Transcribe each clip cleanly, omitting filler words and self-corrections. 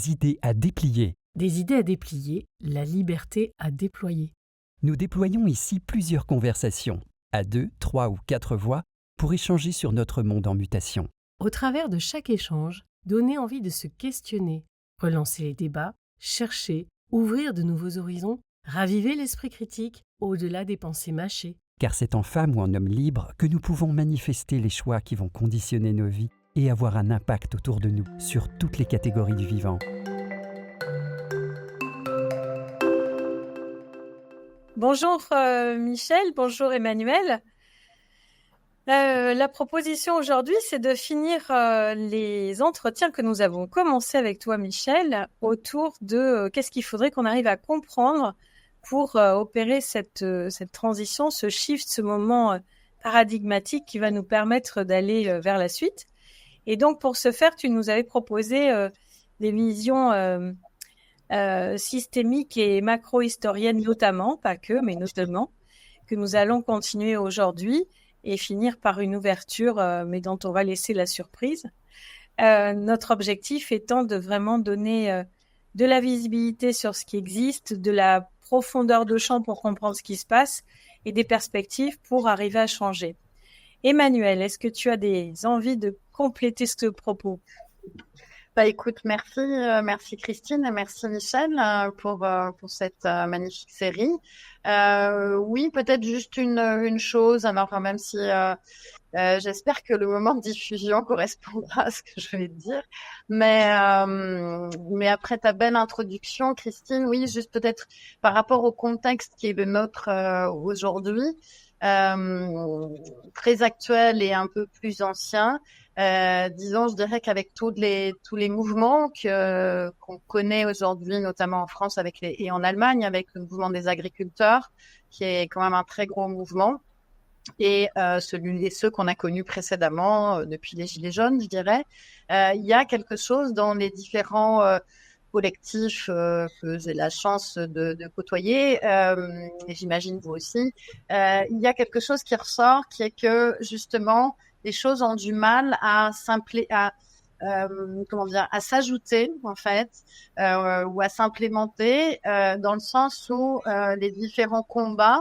Des idées à déplier. Des idées à déplier, la liberté à déployer. Nous déployons ici plusieurs conversations, à 2, 3 ou 4 voix, pour échanger sur notre monde en mutation. Au travers de chaque échange, donner envie de se questionner, relancer les débats, chercher, ouvrir de nouveaux horizons, raviver l'esprit critique au-delà des pensées mâchées. Car c'est en femme ou en homme libre que nous pouvons manifester les choix qui vont conditionner nos vies et avoir un impact autour de nous sur toutes les catégories du vivant. Bonjour Michel, bonjour Emmanuel. La proposition aujourd'hui, c'est de finir les entretiens que nous avons commencés avec toi Michel autour de qu'est-ce qu'il faudrait qu'on arrive à comprendre pour opérer cette transition, ce shift, ce moment paradigmatique qui va nous permettre d'aller vers la suite. Et donc pour ce faire, tu nous avais proposé des visions systémiques et macro-historiennes notamment, pas que, mais notamment, que nous allons continuer aujourd'hui et finir par une ouverture, mais dont on va laisser la surprise. Notre objectif étant de vraiment donner de la visibilité sur ce qui existe, de la profondeur de champ pour comprendre ce qui se passe et des perspectives pour arriver à changer. Emmanuel, est-ce que tu as des envies de compléter ce propos ? Écoute, merci Christine et merci Michel pour cette magnifique série. Oui, peut-être juste une chose, alors même si j'espère que le moment de diffusion correspondra à ce que je vais te dire. Mais après ta belle introduction, Christine, oui, juste peut-être par rapport au contexte qui est le nôtre aujourd'hui, très actuel et un peu plus ancien. Disons, je dirais qu'avec tous les mouvements qu'on connaît aujourd'hui, notamment en France et en Allemagne, avec le mouvement des agriculteurs, qui est quand même un très gros mouvement, et ceux qu'on a connus précédemment depuis les Gilets jaunes, je dirais, il y a quelque chose dans les différents collectifs que j'ai la chance de côtoyer, et j'imagine vous aussi, il y a quelque chose qui ressort, qui est que justement les choses ont du mal à s'ajouter en fait, ou à s'implémenter, dans le sens où les différents combats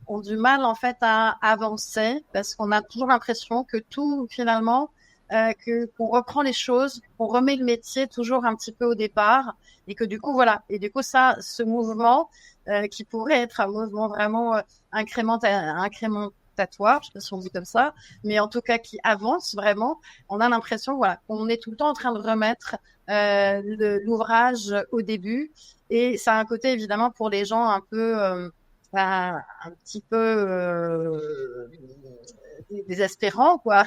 ont du mal en fait à avancer, parce qu'on a toujours l'impression que tout finalement qu'on reprend les choses, qu'on remet le métier toujours un petit peu au départ, et que du coup voilà, et du coup ce mouvement qui pourrait être un mouvement vraiment incrémentatoire, je sais pas si on dit comme ça, mais en tout cas qui avance vraiment, on a l'impression voilà qu'on est tout le temps en train de remettre l'ouvrage au début, et ça a un côté évidemment pour les gens un peu un petit peu désespérant quoi.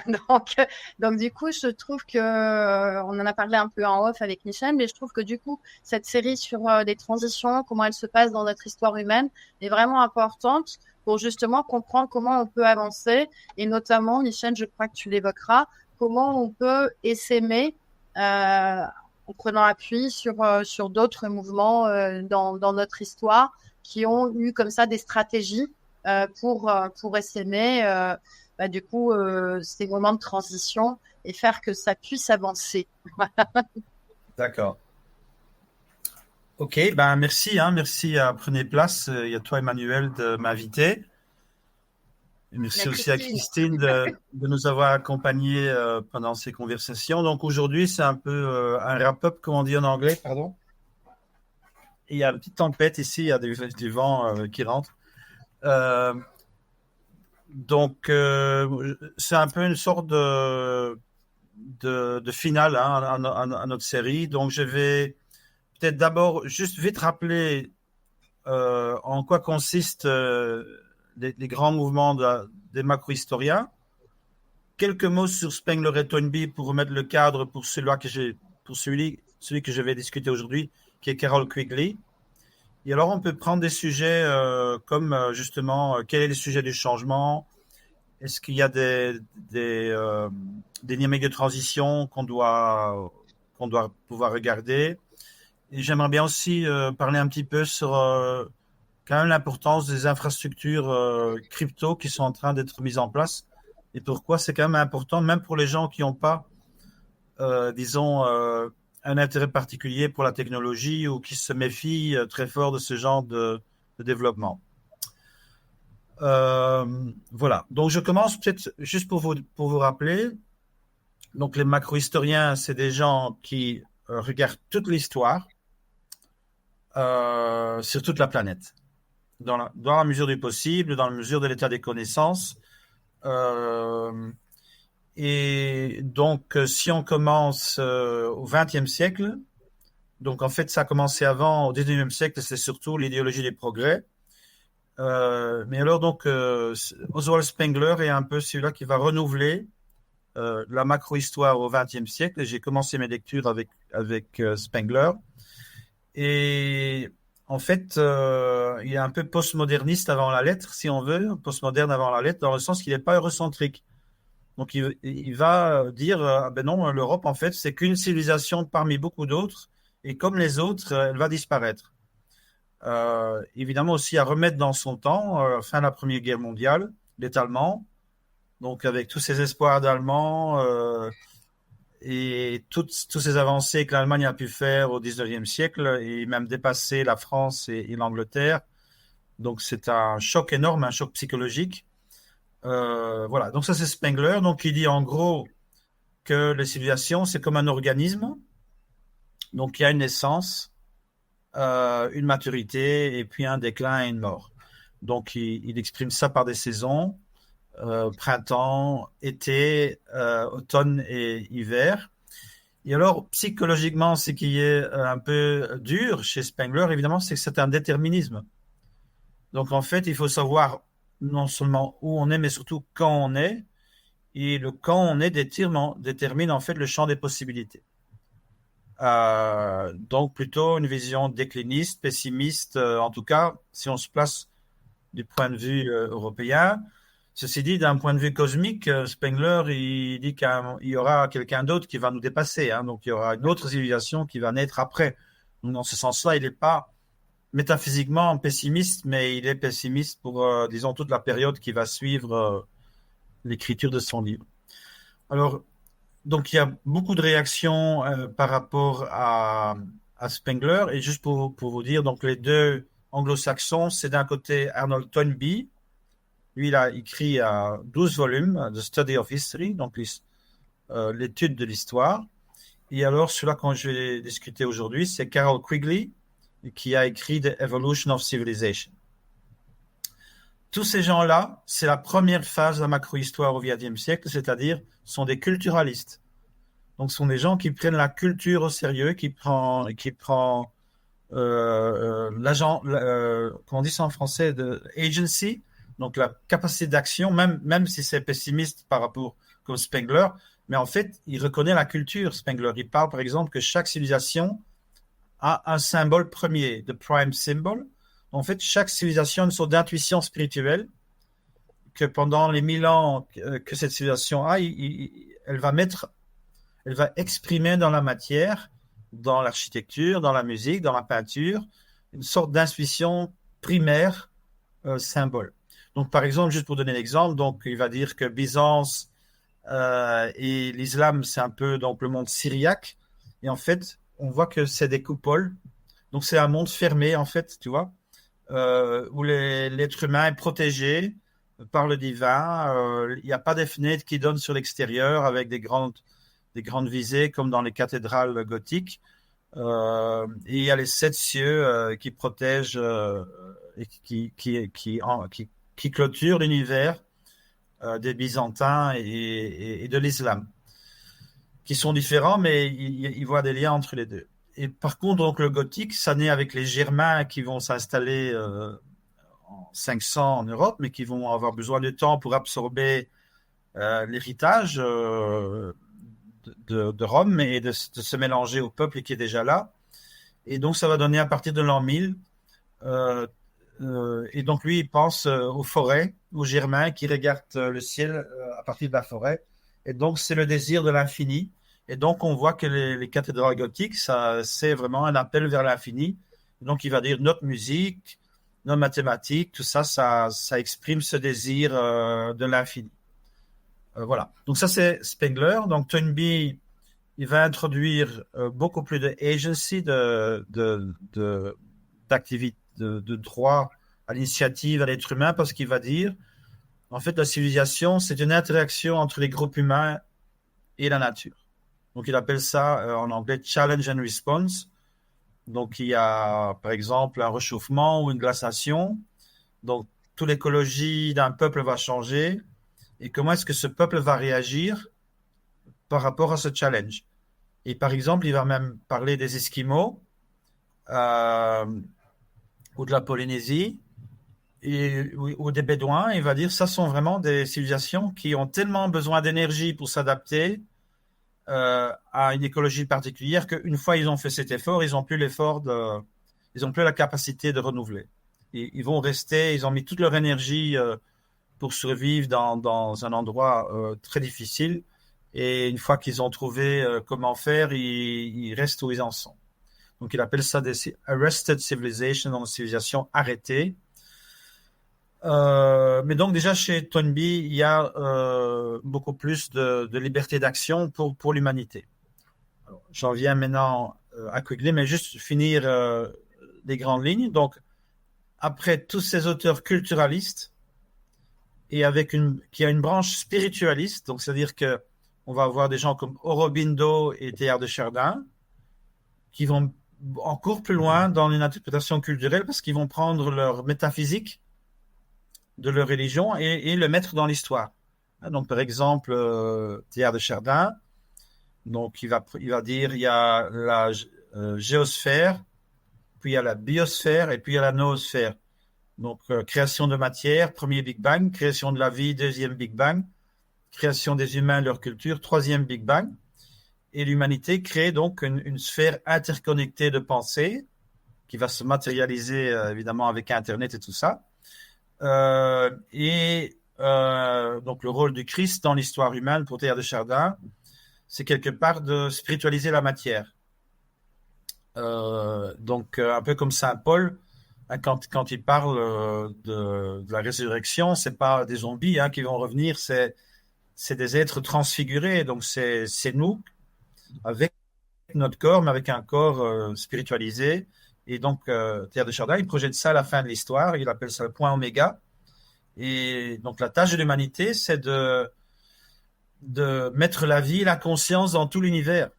Donc du coup je trouve que on en a parlé un peu en off avec Michel, mais je trouve que du coup cette série sur les transitions, comment elles se passent dans notre histoire humaine, est vraiment importante pour justement comprendre comment on peut avancer, et notamment Michel, je crois que tu l'évoqueras, comment on peut essaimer en prenant appui sur d'autres mouvements dans notre histoire qui ont eu comme ça des stratégies pour essaimer du coup ces moments de transition et faire que ça puisse avancer. D'accord. Ok, merci, merci à Prenez Place, et à toi Emmanuel de m'inviter. Et merci aussi à Christine de nous avoir accompagnés pendant ces conversations. Donc aujourd'hui, c'est un peu un wrap-up, comme on dit en anglais, pardon. Et il y a une petite tempête ici, il y a du vent qui rentre. Donc, c'est un peu une sorte de finale à notre série. Donc, je vais peut-être d'abord juste vite rappeler en quoi consistent les grands mouvements des macro-historiens. Quelques mots sur Spengler et Toynbee pour remettre le cadre pour celui que je vais discuter aujourd'hui, qui est Carroll Quigley. Et alors, on peut prendre des sujets comme justement, quel est le sujet du changement? Est-ce qu'il y a des dynamiques de transition qu'on doit pouvoir regarder? Et j'aimerais bien aussi parler un petit peu sur quand même l'importance des infrastructures crypto qui sont en train d'être mises en place, et pourquoi c'est quand même important, même pour les gens qui n'ont pas, disons, un intérêt particulier pour la technologie ou qui se méfient très fort de ce genre de développement. Voilà. Donc, je commence peut-être juste pour vous rappeler. Donc, les macro-historiens, c'est des gens qui regardent toute l'histoire sur toute la planète, dans la mesure du possible, dans la mesure de l'état des connaissances. Et donc, si on commence au XXe siècle, donc en fait, ça a commencé avant, au XIXe siècle, c'est surtout l'idéologie des progrès. Mais alors, donc, Oswald Spengler est un peu celui-là qui va renouveler la macro-histoire au XXe siècle. J'ai commencé mes lectures avec Spengler. Et en fait, il est un peu postmoderniste avant la lettre, si on veut, postmoderne avant la lettre, dans le sens qu'il n'est pas eurocentrique. Donc, il va dire, ben non, l'Europe, en fait, c'est qu'une civilisation parmi beaucoup d'autres, et comme les autres, elle va disparaître. Évidemment aussi à remettre dans son temps, fin de la Première Guerre mondiale, les Allemands, donc avec tous ces espoirs d'Allemands et toutes ces avancées que l'Allemagne a pu faire au XIXe siècle, et même dépasser la France et l'Angleterre. Donc c'est un choc énorme, un choc psychologique. Voilà, donc ça c'est Spengler, donc il dit en gros que les civilisations c'est comme un organisme, donc il y a une naissance, une maturité et puis un déclin et une mort. Donc il exprime ça par des saisons, printemps, été, automne et hiver. Et alors psychologiquement, ce qui est un peu dur chez Spengler, évidemment, c'est que c'est un déterminisme. Donc en fait, il faut savoir non seulement où on est, mais surtout quand on est. Et le quand on est détermine en fait le champ des possibilités. Donc plutôt une vision décliniste, pessimiste, en tout cas, si on se place du point de vue européen. Ceci dit, d'un point de vue cosmique, Spengler, il dit qu'il y aura quelqu'un d'autre qui va nous dépasser. Hein, donc il y aura une autre civilisation qui va naître après. Donc dans ce sens-là, il n'est pas métaphysiquement pessimiste, mais il est pessimiste pour, disons, toute la période qui va suivre l'écriture de son livre. Alors, donc il y a beaucoup de réactions par rapport à Spengler. Et juste pour vous dire, donc les deux anglo-saxons, c'est d'un côté Arnold Toynbee. Lui, il a écrit 12 volumes, The Study of History, donc l'étude de l'histoire. Et alors, celui-là, quand je vais discuter aujourd'hui, c'est Carroll Quigley, qui a écrit The Evolution of Civilization. Tous ces gens-là, c'est la première phase de la macro-histoire au XXe siècle, c'est-à-dire sont des culturalistes. Donc, ce sont des gens qui prennent la culture au sérieux, qui prend l'agent, comment on dit ça en français, de agency, donc la capacité d'action, même si c'est pessimiste par rapport comme Spengler, mais en fait, il reconnaît la culture, Spengler. Il parle, par exemple, que chaque civilisation a un symbole premier, the prime symbol. En fait, chaque civilisation a une sorte d'intuition spirituelle que pendant les 1000 ans que cette civilisation a, elle va exprimer dans la matière, dans l'architecture, dans la musique, dans la peinture, une sorte d'intuition primaire symbole. Donc, par exemple, juste pour donner l'exemple, donc il va dire que Byzance et l'islam, c'est un peu donc le monde syriaque. Et en fait, on voit que c'est des coupoles. Donc, c'est un monde fermé, en fait, tu vois, où l'être humain est protégé par le divin. Il n'y a pas des fenêtres qui donnent sur l'extérieur avec des grandes visées comme dans les cathédrales gothiques. Et il y a les 7 cieux qui protègent et qui clôturent l'univers des Byzantins et de l'islam, qui sont différents, mais ils voient des liens entre les deux. Et par contre, donc, le gothique, ça naît avec les Germains qui vont s'installer en 500 en Europe, mais qui vont avoir besoin de temps pour absorber l'héritage de Rome et de se mélanger au peuple qui est déjà là. Et donc, ça va donner à partir de l'an 1000. Et donc, lui, il pense aux forêts, aux Germains qui regardent le ciel à partir de la forêt. Et donc, c'est le désir de l'infini. Et donc, on voit que les cathédrales gothiques, c'est vraiment un appel vers l'infini. Donc, il va dire notre musique, notre mathématiques, tout ça, ça exprime ce désir de l'infini. Voilà. Donc, ça, c'est Spengler. Donc, Toynbee, il va introduire beaucoup plus de agency, d'activité, de droit à l'initiative, à l'être humain, parce qu'il va dire, en fait, la civilisation, c'est une interaction entre les groupes humains et la nature. Donc, il appelle ça en anglais challenge and response. Donc, il y a, par exemple, un réchauffement ou une glaciation. Donc, toute l'écologie d'un peuple va changer. Et comment est-ce que ce peuple va réagir par rapport à ce challenge? Et par exemple, il va même parler des Esquimaux ou de la Polynésie ou des Bédouins. Il va dire ça sont vraiment des civilisations qui ont tellement besoin d'énergie pour s'adapter à une écologie particulière qu'une fois ils ont fait cet effort, ils n'ont plus ils n'ont plus la capacité de renouveler. Ils vont rester, ils ont mis toute leur énergie pour survivre dans un endroit très difficile. Et une fois qu'ils ont trouvé comment faire, ils restent où ils en sont. Donc, il appelle ça des arrested civilization, donc civilisation arrêtée. Mais donc, déjà, chez Toynbee, il y a beaucoup plus de liberté d'action pour l'humanité. Alors, j'en viens maintenant à Quigley, mais juste finir les grandes lignes. Donc, après tous ces auteurs culturalistes, et qui a une branche spiritualiste, donc c'est-à-dire que on va avoir des gens comme Aurobindo et Teilhard de Chardin qui vont encore plus loin dans une interprétation culturelle parce qu'ils vont prendre leur métaphysique de leur religion et le mettre dans l'histoire. Donc, par exemple, Teilhard de Chardin, donc il va dire il y a la géosphère, puis il y a la biosphère et puis il y a la noosphère. Donc, création de matière, premier Big Bang, création de la vie, deuxième Big Bang, création des humains, leur culture, troisième Big Bang. Et l'humanité crée donc une sphère interconnectée de pensée qui va se matérialiser évidemment avec Internet et tout ça. Donc, le rôle du Christ dans l'histoire humaine pour Teilhard de Chardin, c'est quelque part de spiritualiser la matière. Donc, un peu comme Saint Paul, quand il parle de la résurrection, c'est pas des zombies qui vont revenir, c'est des êtres transfigurés. Donc, c'est nous avec notre corps, mais avec un corps spiritualisé. Et donc, Teilhard de Chardin, il projette ça à la fin de l'histoire. Il appelle ça le point oméga. Et donc, la tâche de l'humanité, c'est de mettre la vie, la conscience dans tout l'univers.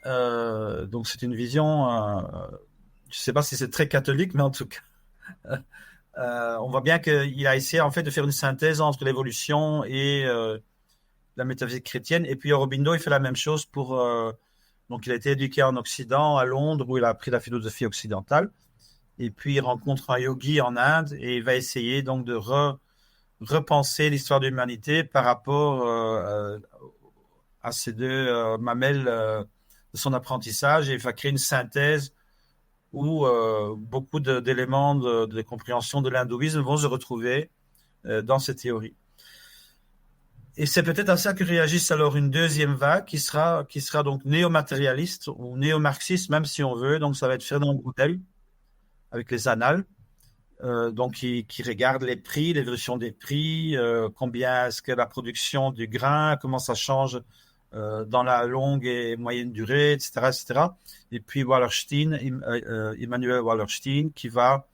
Donc, c'est une vision, je ne sais pas si c'est très catholique, mais en tout cas, on voit bien qu'il a essayé en fait de faire une synthèse entre l'évolution et la métaphysique chrétienne. Et puis, Aurobindo, il fait la même chose donc, il a été éduqué en Occident, à Londres, où il a appris la philosophie occidentale. Et puis, il rencontre un yogi en Inde et il va essayer donc de repenser l'histoire de l'humanité par rapport à ces deux mamelles de son apprentissage. Et il va créer une synthèse où beaucoup d'éléments de compréhension de l'hindouisme vont se retrouver dans ces théories. Et c'est peut-être à ça que réagisse alors une deuxième vague qui sera donc néo-matérialiste ou néo-marxiste, même si on veut. Donc, ça va être Fernand Braudel avec les Annales, donc qui regarde les prix, l'évolution des prix, combien est-ce que la production du grain, comment ça change dans la longue et moyenne durée, etc., etc. Et puis Immanuel Wallerstein, qui va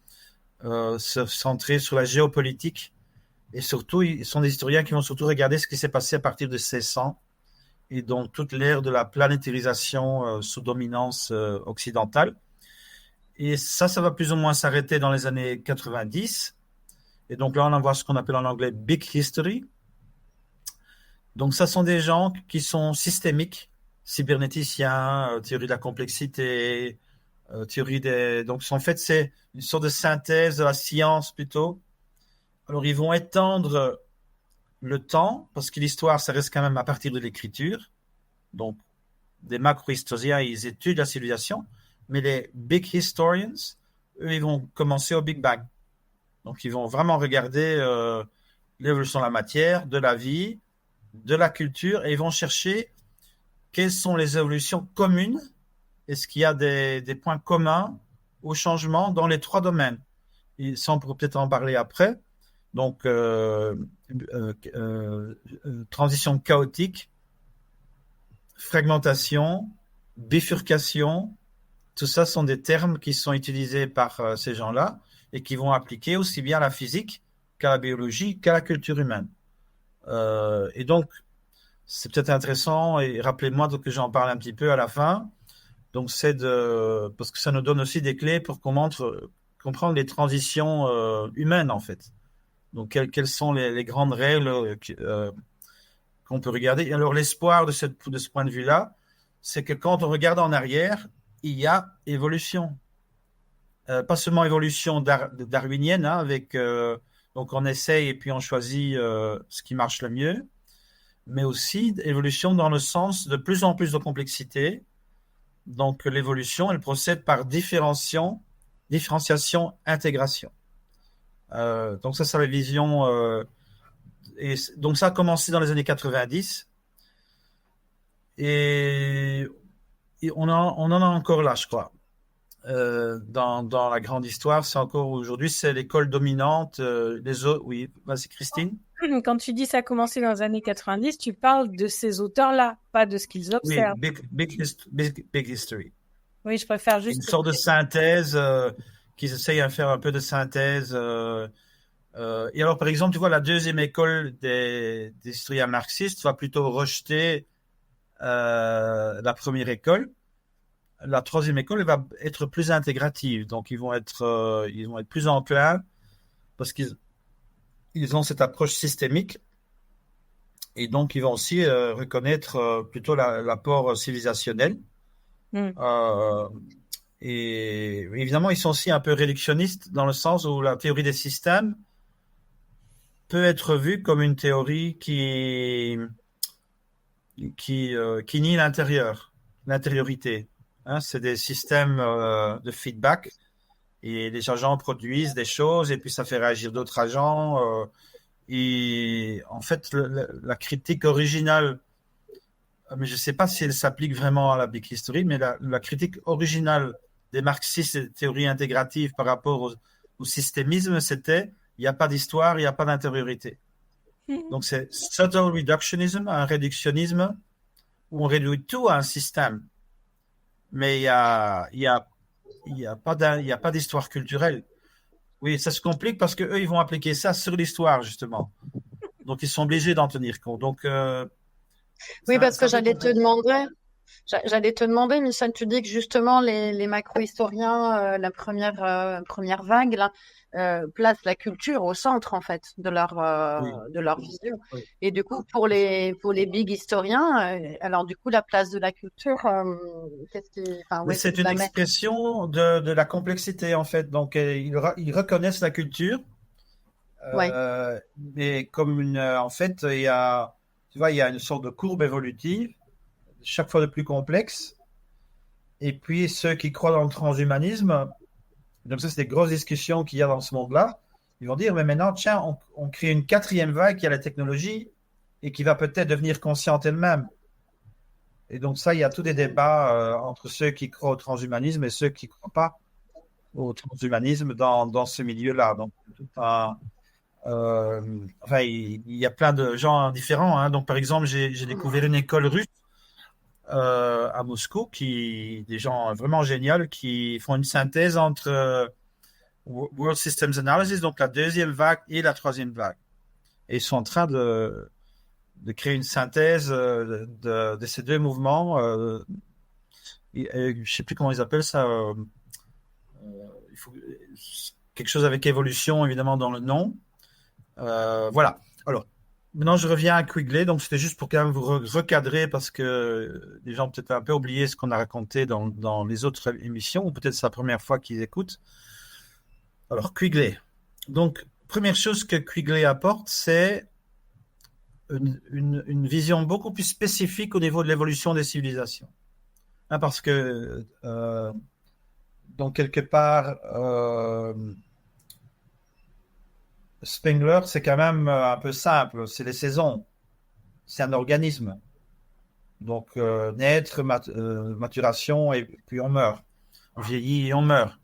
se centrer sur la géopolitique. Et surtout, ils sont des historiens qui vont surtout regarder ce qui s'est passé à partir de 1600 et donc toute l'ère de la planétarisation sous dominance occidentale. Et ça va plus ou moins s'arrêter dans les années 90. Et donc là, on en voit ce qu'on appelle en anglais Big History. Donc ça sont des gens qui sont systémiques, cybernéticiens, théorie de la complexité, Donc en fait, c'est une sorte de synthèse de la science plutôt. Alors, ils vont étendre le temps, parce que l'histoire, ça reste quand même à partir de l'écriture. Donc, des macro-historiens, ils étudient la civilisation, mais les big historians, eux, ils vont commencer au Big Bang. Donc, ils vont vraiment regarder l'évolution de la matière, de la vie, de la culture, et ils vont chercher quelles sont les évolutions communes. Est-ce qu'il y a des points communs au changement dans les trois domaines? Et ça, on pourrait peut-être en parler après. Donc, transition chaotique, fragmentation, bifurcation, tout ça sont des termes qui sont utilisés par ces gens-là et qui vont appliquer aussi bien à la physique qu'à la biologie, qu'à la culture humaine. Et donc, c'est peut-être intéressant, et rappelez-moi que j'en parle un petit peu à la fin. Donc, parce que ça nous donne aussi des clés pour comprendre les transitions humaines, en fait. Donc, quelles sont les grandes règles qu'on peut regarder. Et alors, l'espoir de ce point de vue-là, c'est que quand on regarde en arrière, il y a évolution. Pas seulement évolution darwinienne, hein, donc on essaye et puis on choisit ce qui marche le mieux, mais aussi évolution dans le sens de plus en plus de complexité. Donc l'évolution, elle procède par différenciation, intégration. Donc ça, c'est la vision. Et donc ça a commencé dans les années 90 et on en a encore là, je crois. Dans la grande histoire, c'est encore aujourd'hui, c'est l'école dominante. Les autres, oui, vas-y Christine. Quand tu dis ça a commencé dans les années 90, tu parles de ces auteurs-là, pas de ce qu'ils observent. Oui, big history. Oui, je préfère juste... Une sorte de synthèse, qu'ils essayent de faire un peu de synthèse. Et alors, par exemple, tu vois, la deuxième école des historiens marxistes va plutôt rejeter la première école. La troisième école, elle va être plus intégrative. Donc, ils vont être plus enclins parce qu'ils ont cette approche systémique. Et donc, ils vont aussi reconnaître plutôt l'apport civilisationnel. Et évidemment, ils sont aussi un peu réductionnistes dans le sens où la théorie des systèmes peut être vue comme une théorie qui nie l'intériorité. Hein, c'est des systèmes de feedback et les agents produisent des choses et puis ça fait réagir d'autres agents. Et en fait, la critique originale, mais je ne sais pas si elle s'applique vraiment à la Big History, mais la critique originale des marxistes et des théories intégratives par rapport au systémisme, c'était il n'y a pas d'histoire, il n'y a pas d'intériorité. Donc c'est subtle reductionism, un réductionnisme où on réduit tout à un système. Mais il y a pas d'histoire culturelle. Oui, ça se complique parce qu'eux, ils vont appliquer ça sur l'histoire, justement. Donc, ils sont obligés d'en tenir compte. Donc, oui, parce que j'allais te demander, Michel, tu dis que justement, les macro-historiens, la première vague, là, placent la culture au centre, en fait, de leur vision. Oui. Et du coup, pour les big historiens, alors du coup, la place de la culture, c'est une expression de la complexité, en fait. Donc, ils reconnaissent la culture, mais comme en fait, il y a une sorte de courbe évolutive, chaque fois de plus complexe. Et puis, ceux qui croient dans le transhumanisme, donc ça, c'est des grosses discussions qu'il y a dans ce monde-là. Ils vont dire, mais maintenant, tiens, on crée une quatrième vague qui a la technologie et qui va peut-être devenir consciente elle-même. Et donc ça, il y a tous des débats entre ceux qui croient au transhumanisme et ceux qui ne croient pas au transhumanisme dans ce milieu-là. Donc, il y a plein de gens différents. Hein. Donc, par exemple, j'ai découvert une école russe à Moscou, des gens vraiment géniaux qui font une synthèse entre World Systems Analysis, donc la deuxième vague et la troisième vague. Et ils sont en train de créer une synthèse de ces deux mouvements. Je ne sais plus comment ils appellent ça. Il faut quelque chose avec évolution, évidemment, dans le nom. Voilà. Alors, maintenant, je reviens à Quigley. Donc, c'était juste pour quand même vous recadrer parce que les gens ont peut-être un peu oublié ce qu'on a raconté dans les autres émissions, ou peut-être c'est la première fois qu'ils écoutent. Alors, Quigley. Donc, première chose que Quigley apporte, c'est une vision beaucoup plus spécifique au niveau de l'évolution des civilisations. Hein, parce que, donc, quelque part, Spengler, c'est quand même un peu simple. C'est les saisons. C'est un organisme. Donc, naître, maturation, et puis on meurt. On vieillit et on meurt.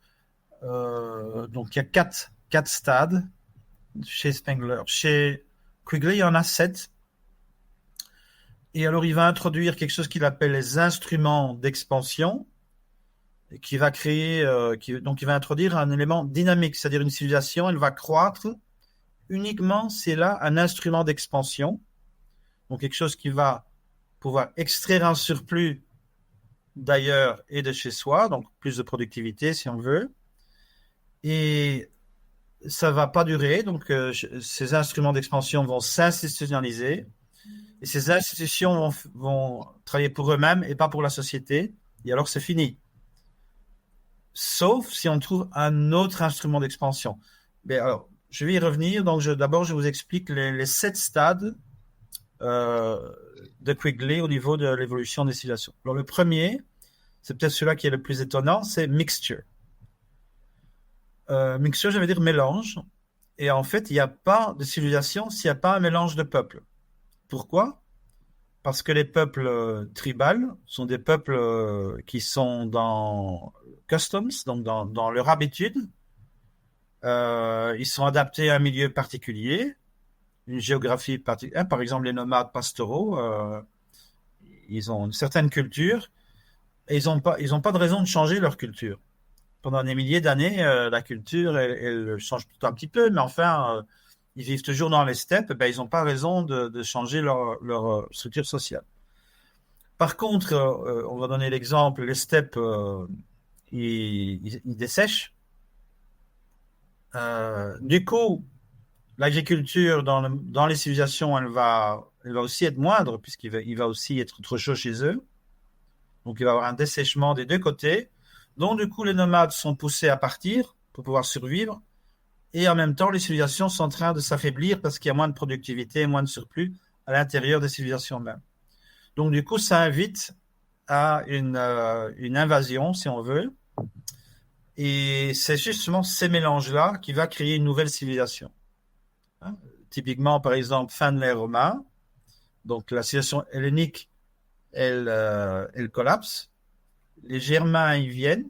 Donc, il y a quatre stades chez Spengler. Chez Quigley, il y en a 7. Et alors, il va introduire quelque chose qu'il appelle les instruments d'expansion, et qui va créer, donc il va introduire un élément dynamique, c'est-à-dire une civilisation, elle va croître uniquement si elle a un instrument d'expansion, donc quelque chose qui va pouvoir extraire un surplus d'ailleurs et de chez soi, donc plus de productivité si on veut. Et ça va pas durer, donc ces instruments d'expansion vont s'institutionnaliser et ces institutions vont travailler pour eux-mêmes et pas pour la société. Et alors c'est fini. Sauf si on trouve un autre instrument d'expansion. Mais alors, je vais y revenir. Donc d'abord, je vous explique les 7 stades de Quigley au niveau de l'évolution des civilisations. Alors le premier, c'est peut-être celui-là qui est le plus étonnant, c'est mixture. Mixture, je veux dire mélange. Et en fait, il n'y a pas de civilisation s'il n'y a pas un mélange de peuples. Pourquoi? Parce que les peuples tribales sont des peuples qui sont dans customs, donc dans leur habitude. Ils sont adaptés à un milieu particulier, une géographie particulière. Par exemple, les nomades pastoraux, ils ont une certaine culture et ils n'ont pas de raison de changer leur culture. Pendant des milliers d'années, la culture, elle change tout un petit peu, mais enfin, ils vivent toujours dans les steppes, ben, ils n'ont pas raison de changer leur structure sociale. Par contre, on va donner l'exemple, les steppes, ils dessèchent. Du coup, l'agriculture dans les civilisations, elle va aussi être moindre, puisqu'il va aussi être trop chaud chez eux. Donc, il va y avoir un dessèchement des deux côtés. Donc, du coup, les nomades sont poussés à partir pour pouvoir survivre. Et en même temps, les civilisations sont en train de s'affaiblir parce qu'il y a moins de productivité, moins de surplus à l'intérieur des civilisations même. Donc, du coup, ça invite à une invasion, si on veut. Et c'est justement ces mélanges-là qui va créer une nouvelle civilisation. Hein? Typiquement, par exemple, fin de l'ère romaine. Donc, la civilisation hellénique, elle collapse. Les Germains, ils viennent.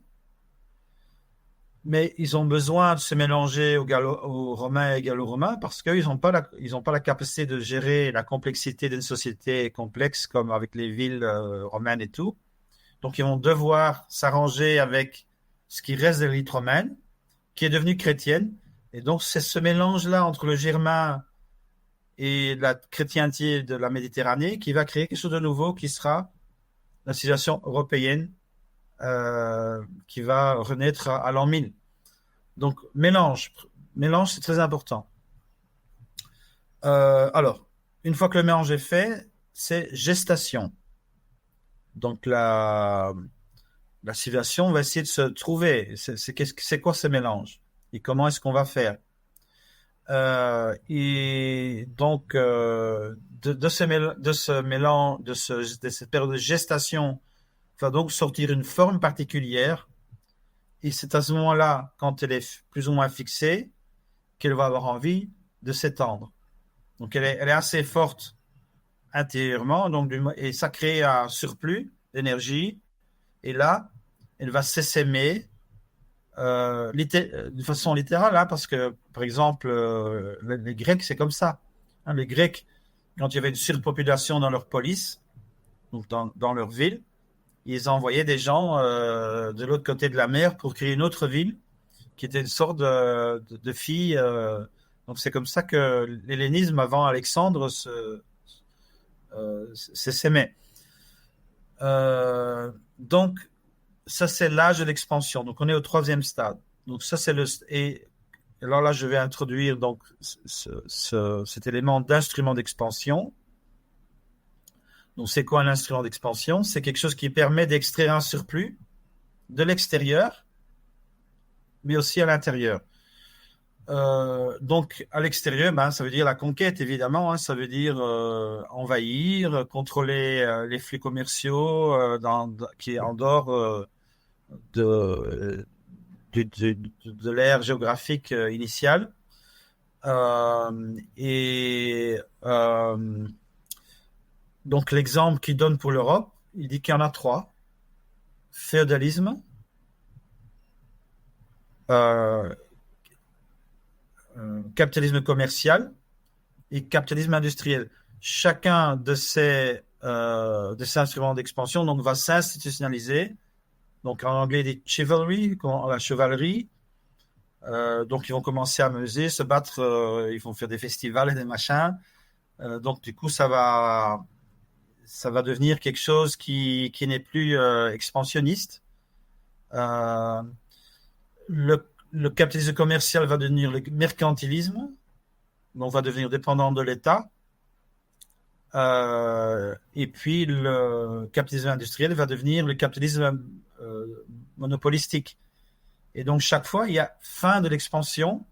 Mais ils ont besoin de se mélanger aux Romains et Gallo-Romains parce qu'ils n'ont pas la capacité de gérer la complexité d'une société complexe comme avec les villes romaines et tout. Donc, ils vont devoir s'arranger avec ce qui reste de l'élite romaine, qui est devenue chrétienne. Et donc, c'est ce mélange-là entre le germain et la chrétienté de la Méditerranée qui va créer quelque chose de nouveau qui sera la civilisation européenne qui va renaître à l'an 1000. Donc, mélange, c'est très important. Alors, une fois que le mélange est fait, c'est gestation. Donc, la civilisation va essayer de se trouver. C'est quoi ce mélange? Et comment est-ce qu'on va faire? Et donc, de ce mélange, de cette période de gestation, va donc sortir une forme particulière. Et c'est à ce moment-là, quand elle est plus ou moins fixée, qu'elle va avoir envie de s'étendre. Donc, elle est assez forte intérieurement, donc, et ça crée un surplus d'énergie. Et là, elle va s'essaimer de façon littérale, hein, parce que, par exemple, les Grecs, c'est comme ça. Hein, les Grecs, quand il y avait une surpopulation dans leur polis, donc dans leur ville, ils envoyaient des gens de l'autre côté de la mer pour créer une autre ville qui était une sorte de fille. Donc, c'est comme ça que l'hellénisme, avant Alexandre, s'essaimait. Donc, ça, c'est l'âge de l'expansion. Donc, on est au 3e stade. Donc, ça, c'est et alors là, je vais introduire donc cet élément d'instrument d'expansion. Donc, c'est quoi un instrument d'expansion? C'est quelque chose qui permet d'extraire un surplus de l'extérieur, mais aussi à l'intérieur. Donc, à l'extérieur, ça veut dire la conquête, évidemment. Hein, ça veut dire envahir, contrôler les flux commerciaux qui est en dehors de l'ère géographique initiale. Donc, l'exemple qu'il donne pour l'Europe, il dit qu'il y en a 3. Féodalisme, capitalisme commercial et capitalisme industriel. Chacun de ces de ces instruments d'expansion, donc va s'institutionnaliser. Donc en anglais, des chivalry, la chevalerie. Donc ils vont commencer à meuser, se battre, ils vont faire des festivals et des machins. Donc du coup, ça va devenir quelque chose qui n'est plus expansionniste. Le capitalisme commercial va devenir le mercantilisme, donc va devenir dépendant de l'État. Et puis le capitalisme industriel va devenir le capitalisme monopolistique. Et donc chaque fois, il y a fin de l'expansion.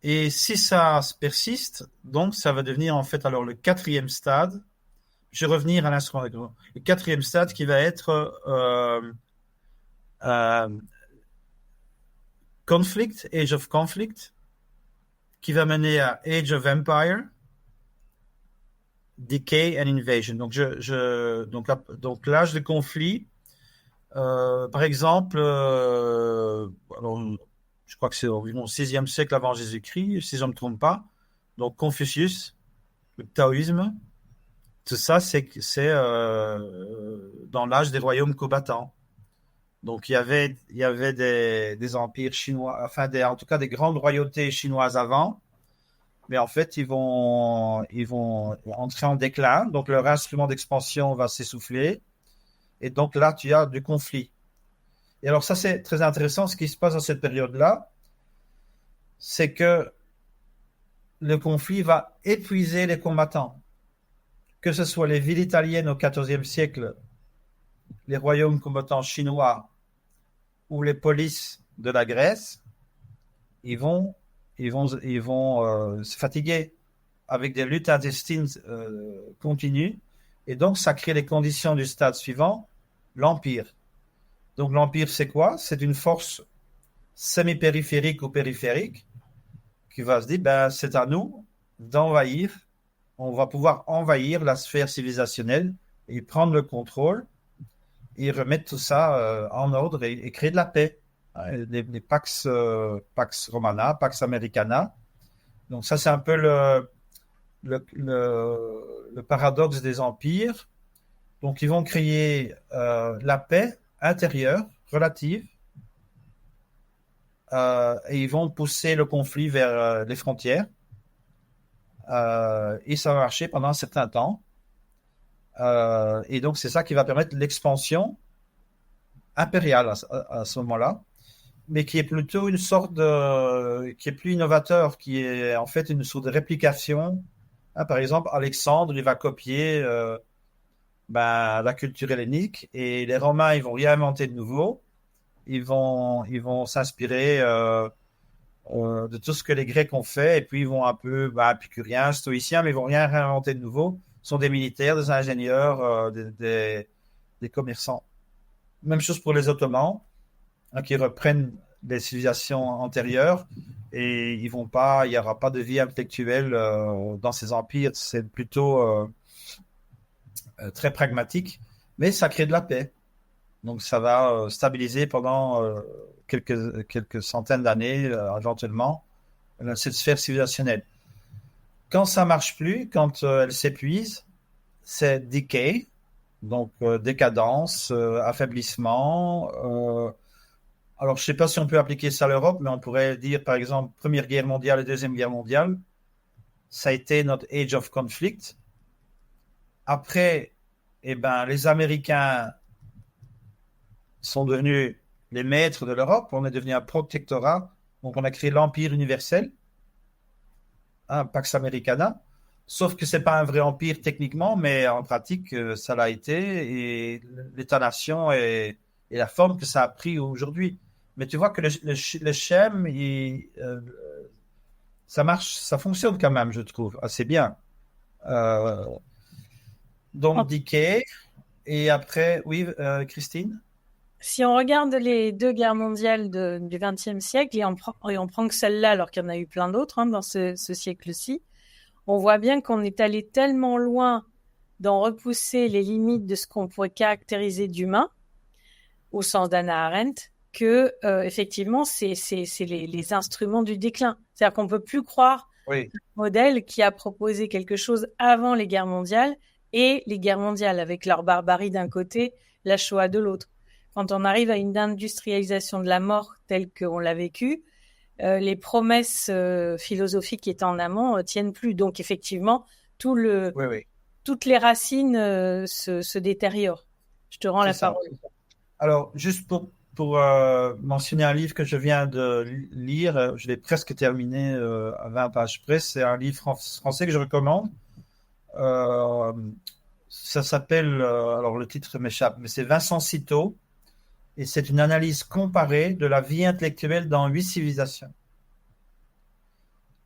Et si ça persiste, donc ça va devenir en fait alors le 4e stade. Je vais revenir à l'instrument. Le 4e stade qui va être conflict, age of conflict, qui va mener à age of empire, decay and invasion. Donc donc l'âge de conflit. Par exemple, alors, je crois que c'est environ au 6e siècle avant Jésus-Christ, si je ne me trompe pas. Donc Confucius, le taoïsme, tout ça, c'est dans l'âge des royaumes combattants. Donc il y avait des empires chinois, enfin en tout cas des grandes royautés chinoises avant, mais en fait ils vont entrer en déclin. Donc leur instrument d'expansion va s'essouffler. Et donc là, tu as du conflit. Et alors ça, c'est très intéressant. Ce qui se passe dans cette période-là, c'est que le conflit va épuiser les combattants. Que ce soit les villes italiennes au XIVe siècle, les royaumes combattants chinois ou les polices de la Grèce, ils vont se fatiguer avec des luttes intestines continues. Et donc, ça crée les conditions du stade suivant, l'Empire. Donc, l'Empire, c'est quoi? C'est une force semi-périphérique ou périphérique qui va se dire, ben, c'est à nous d'envahir. On va pouvoir envahir la sphère civilisationnelle et prendre le contrôle et remettre tout ça en ordre et créer de la paix. Les Pax Romana, Pax Americana. Donc, ça, c'est un peu le paradoxe des empires. Donc, ils vont créer la paix intérieure, relative, et ils vont pousser le conflit vers les frontières. Et ça va marcher pendant un certain temps. Et donc, c'est ça qui va permettre l'expansion impériale à ce moment-là, mais qui est plutôt une sorte qui est plus innovateur, qui est en fait une sorte de réplication. Par exemple, Alexandre, il va copier la culture hellénique, et les Romains, ils vont rien inventer de nouveau. Ils vont s'inspirer de tout ce que les Grecs ont fait, et puis ils vont un peu épicuriens, stoïciens, mais ils vont rien réinventer de nouveau. Ce sont des militaires, des ingénieurs, des commerçants. Même chose pour les Ottomans, qui reprennent des civilisations antérieures, et il n'y aura pas de vie intellectuelle dans ces empires. C'est plutôt très pragmatique, mais ça crée de la paix. Donc ça va stabiliser pendant quelques centaines d'années, éventuellement, cette sphère civilisationnelle. Quand ça marche plus, quand elle s'épuise, c'est decay, donc décadence, affaiblissement. Alors, je ne sais pas si on peut appliquer ça à l'Europe, mais on pourrait dire, par exemple, Première Guerre mondiale et Deuxième Guerre mondiale, ça a été notre age of conflict. Après, les Américains sont devenus les maîtres de l'Europe. On est devenu un protectorat. Donc, on a créé l'Empire universel, Pax Americana. Sauf que ce n'est pas un vrai empire techniquement, mais en pratique, ça l'a été. Et l'État-nation est la forme que ça a pris aujourd'hui. Mais tu vois que le schème, ça marche, ça fonctionne quand même, je trouve, assez bien. Donc, decay. Et après, oui, Christine? Si on regarde les 2 guerres mondiales du XXe siècle, et on prend que celle-là, alors qu'il y en a eu plein d'autres dans ce siècle-ci, on voit bien qu'on est allé tellement loin d'en repousser les limites de ce qu'on pourrait caractériser d'humain, au sens d'Hannah Arendt, que effectivement, c'est les instruments du déclin. C'est-à-dire qu'on ne peut plus croire un modèle qui a proposé quelque chose avant les guerres mondiales et les guerres mondiales, avec leur barbarie d'un côté, la Shoah de l'autre. Quand on arrive à une industrialisation de la mort telle qu'on l'a vécue, les promesses philosophiques qui étaient en amont tiennent plus. Donc effectivement, toutes les racines se détériorent. Je te rends la parole. Alors, juste pour mentionner un livre que je viens de lire, je l'ai presque terminé à 20 pages près. C'est un livre français que je recommande. Ça s'appelle, alors le titre m'échappe, mais c'est Vincent Citeaux. Et c'est une analyse comparée de la vie intellectuelle dans 8 civilisations.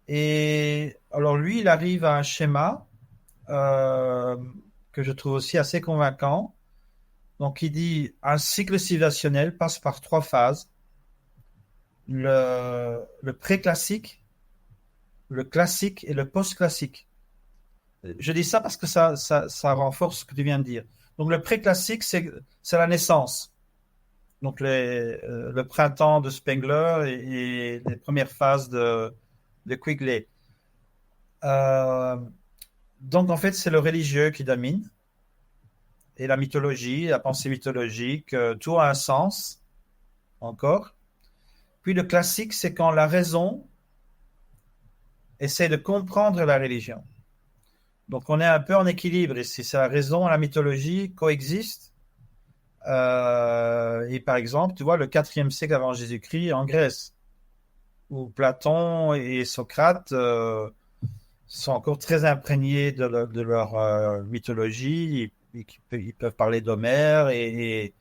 Et alors lui, il arrive à un schéma que je trouve aussi assez convaincant. Donc il dit, un cycle civilisationnel passe par 3 phases. Le pré-classique, le classique et le post-classique. Je dis ça parce que ça renforce ce que tu viens de dire. Donc le pré-classique, c'est la naissance. Donc le printemps de Spengler et les premières phases de Quigley. Donc en fait, c'est le religieux qui domine, et la mythologie, la pensée mythologique, tout a un sens encore. Puis le classique, c'est quand la raison essaie de comprendre la religion. Donc on est un peu en équilibre ici. C'est la raison et la mythologie coexistent. Et par exemple, tu vois, le 4e siècle avant Jésus-Christ en Grèce, où Platon et Socrate sont encore très imprégnés de leur mythologie. Ils peuvent parler d'Homère et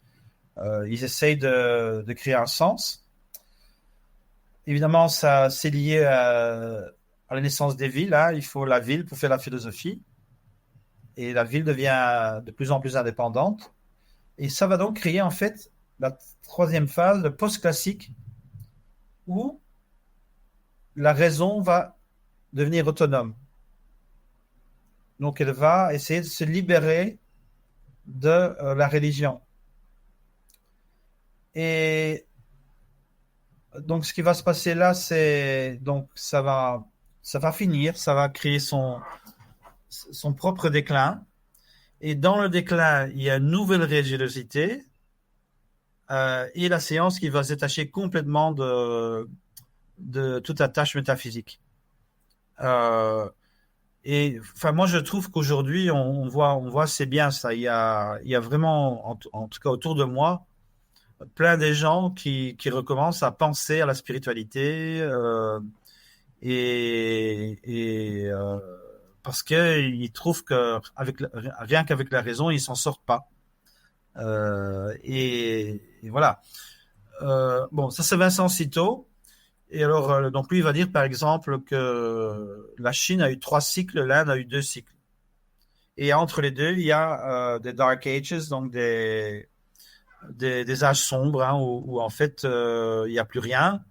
ils essayent de créer un sens. Évidemment, ça c'est lié à la naissance des villes. Hein. Il faut la ville pour faire la philosophie. Et la ville devient de plus en plus indépendante. Et ça va donc créer en fait la 3e phase, le post-classique, où la raison va devenir autonome. Donc elle va essayer de se libérer de la religion. Et donc ce qui va se passer là, c'est donc ça va finir, ça va créer son propre déclin. Et dans le déclin, il y a une nouvelle religiosité et la séance qui va se détacher complètement de toute attache métaphysique. Et enfin, moi, je trouve qu'aujourd'hui, on voit c'est bien ça. Il y a vraiment, en tout cas autour de moi, plein de gens qui recommencent à penser à la spiritualité et parce qu'ils trouvent que rien qu'avec la raison, ils s'en sortent pas. Et voilà. Bon, ça c'est Vincent Citeaux. Et alors, donc lui, il va dire par exemple que la Chine a eu 3 cycles, l'Inde a eu 2 cycles. Et entre les deux, il y a des Dark Ages, donc des âges sombres, hein, où en fait, il n'y a plus rien.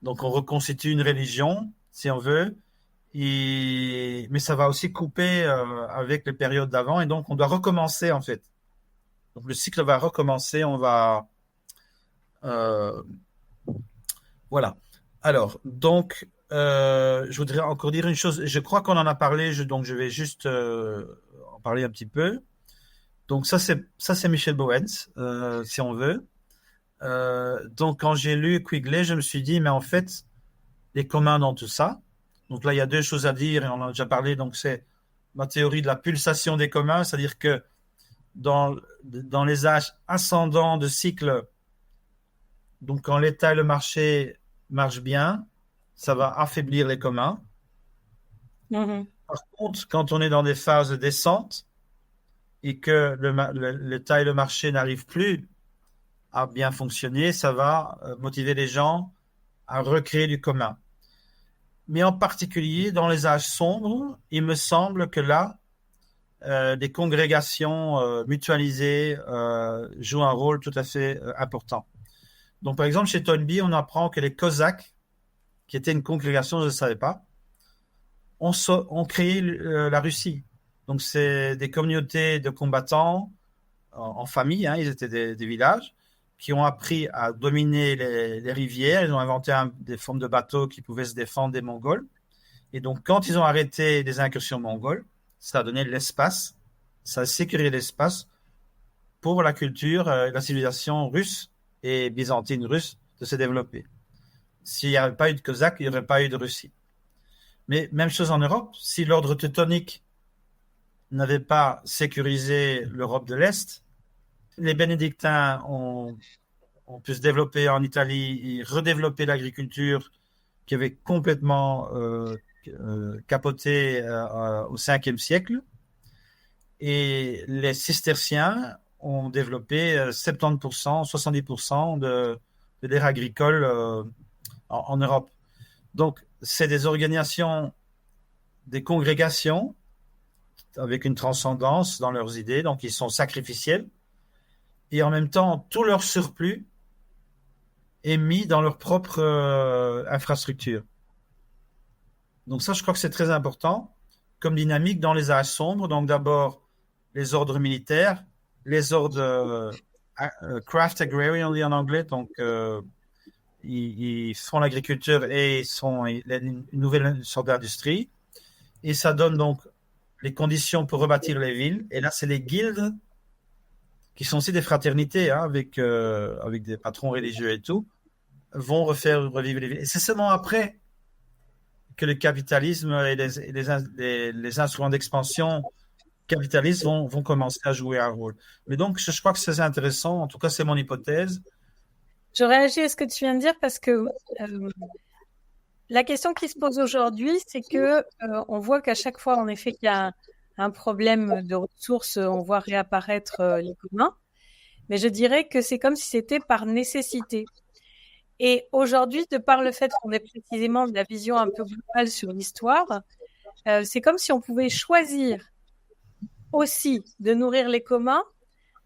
Donc on reconstitue une religion, si on veut. Mais ça va aussi couper avec les périodes d'avant, et donc on doit recommencer en fait. Donc le cycle va recommencer, on va voilà. Alors donc je voudrais encore dire une chose. Je crois qu'on en a parlé, donc je vais juste en parler un petit peu. Donc ça c'est Michel Bowens, si on veut. Donc quand j'ai lu Quigley, je me suis dit mais en fait les communs dans tout ça. Donc là, il y a 2 choses à dire, et on en a déjà parlé. Donc, c'est ma théorie de la pulsation des communs, c'est-à-dire que dans les âges ascendants de cycle, donc quand l'État et le marché marchent bien, ça va affaiblir les communs. Mm-hmm. Par contre, quand on est dans des phases de descente et que l'État et le marché n'arrivent plus à bien fonctionner, ça va motiver les gens à recréer du commun. Mais en particulier, dans les âges sombres, il me semble que là, des congrégations mutualisées jouent un rôle tout à fait important. Donc, par exemple, chez Toynbee, on apprend que les Cosaques, qui étaient une congrégation, je ne savais pas, ont créé la Russie. Donc, c'est des communautés de combattants en famille, hein, ils étaient des villages, qui ont appris à dominer les rivières. Ils ont inventé des formes de bateaux qui pouvaient se défendre des Mongols. Et donc, quand ils ont arrêté les incursions mongoles, ça a donné l'espace ça a sécurisé l'espace pour la culture, la civilisation russe et byzantine russe de se développer. S'il n'y avait pas eu de Cosaques, il n'y aurait pas eu de Russie. Mais même chose en Europe, si l'ordre teutonique n'avait pas sécurisé l'Europe de l'Est, les bénédictins ont pu se développer en Italie et redévelopper l'agriculture qui avait complètement capoté au 5e siècle. Et les cisterciens ont développé 70%, 70% de l'aire agricole en Europe. Donc, c'est des organisations, des congrégations avec une transcendance dans leurs idées, donc ils sont sacrificiels. Et en même temps, tout leur surplus est mis dans leur propre infrastructure. Donc ça, je crois que c'est très important comme dynamique dans les âges sombres. Donc d'abord, les ordres militaires, les ordres craft agrarian, on dit en anglais, donc ils font l'agriculture et une nouvelle sorte d'industrie. Et ça donne donc les conditions pour rebâtir les villes. Et là, c'est les guildes qui sont aussi des fraternités, hein, avec des patrons religieux et tout, vont revivre les villes. Et c'est seulement après que le capitalisme et les instruments d'expansion capitalistes vont commencer à jouer un rôle. Mais donc, je crois que c'est intéressant. En tout cas, c'est mon hypothèse. Je réagis à ce que tu viens de dire parce que la question qui se pose aujourd'hui, c'est que on voit qu'à chaque fois, en effet, qu'il y a un problème de ressources, on voit réapparaître les communs. Mais je dirais que c'est comme si c'était par nécessité. Et aujourd'hui, de par le fait qu'on ait précisément de la vision un peu globale sur l'histoire, c'est comme si on pouvait choisir aussi de nourrir les communs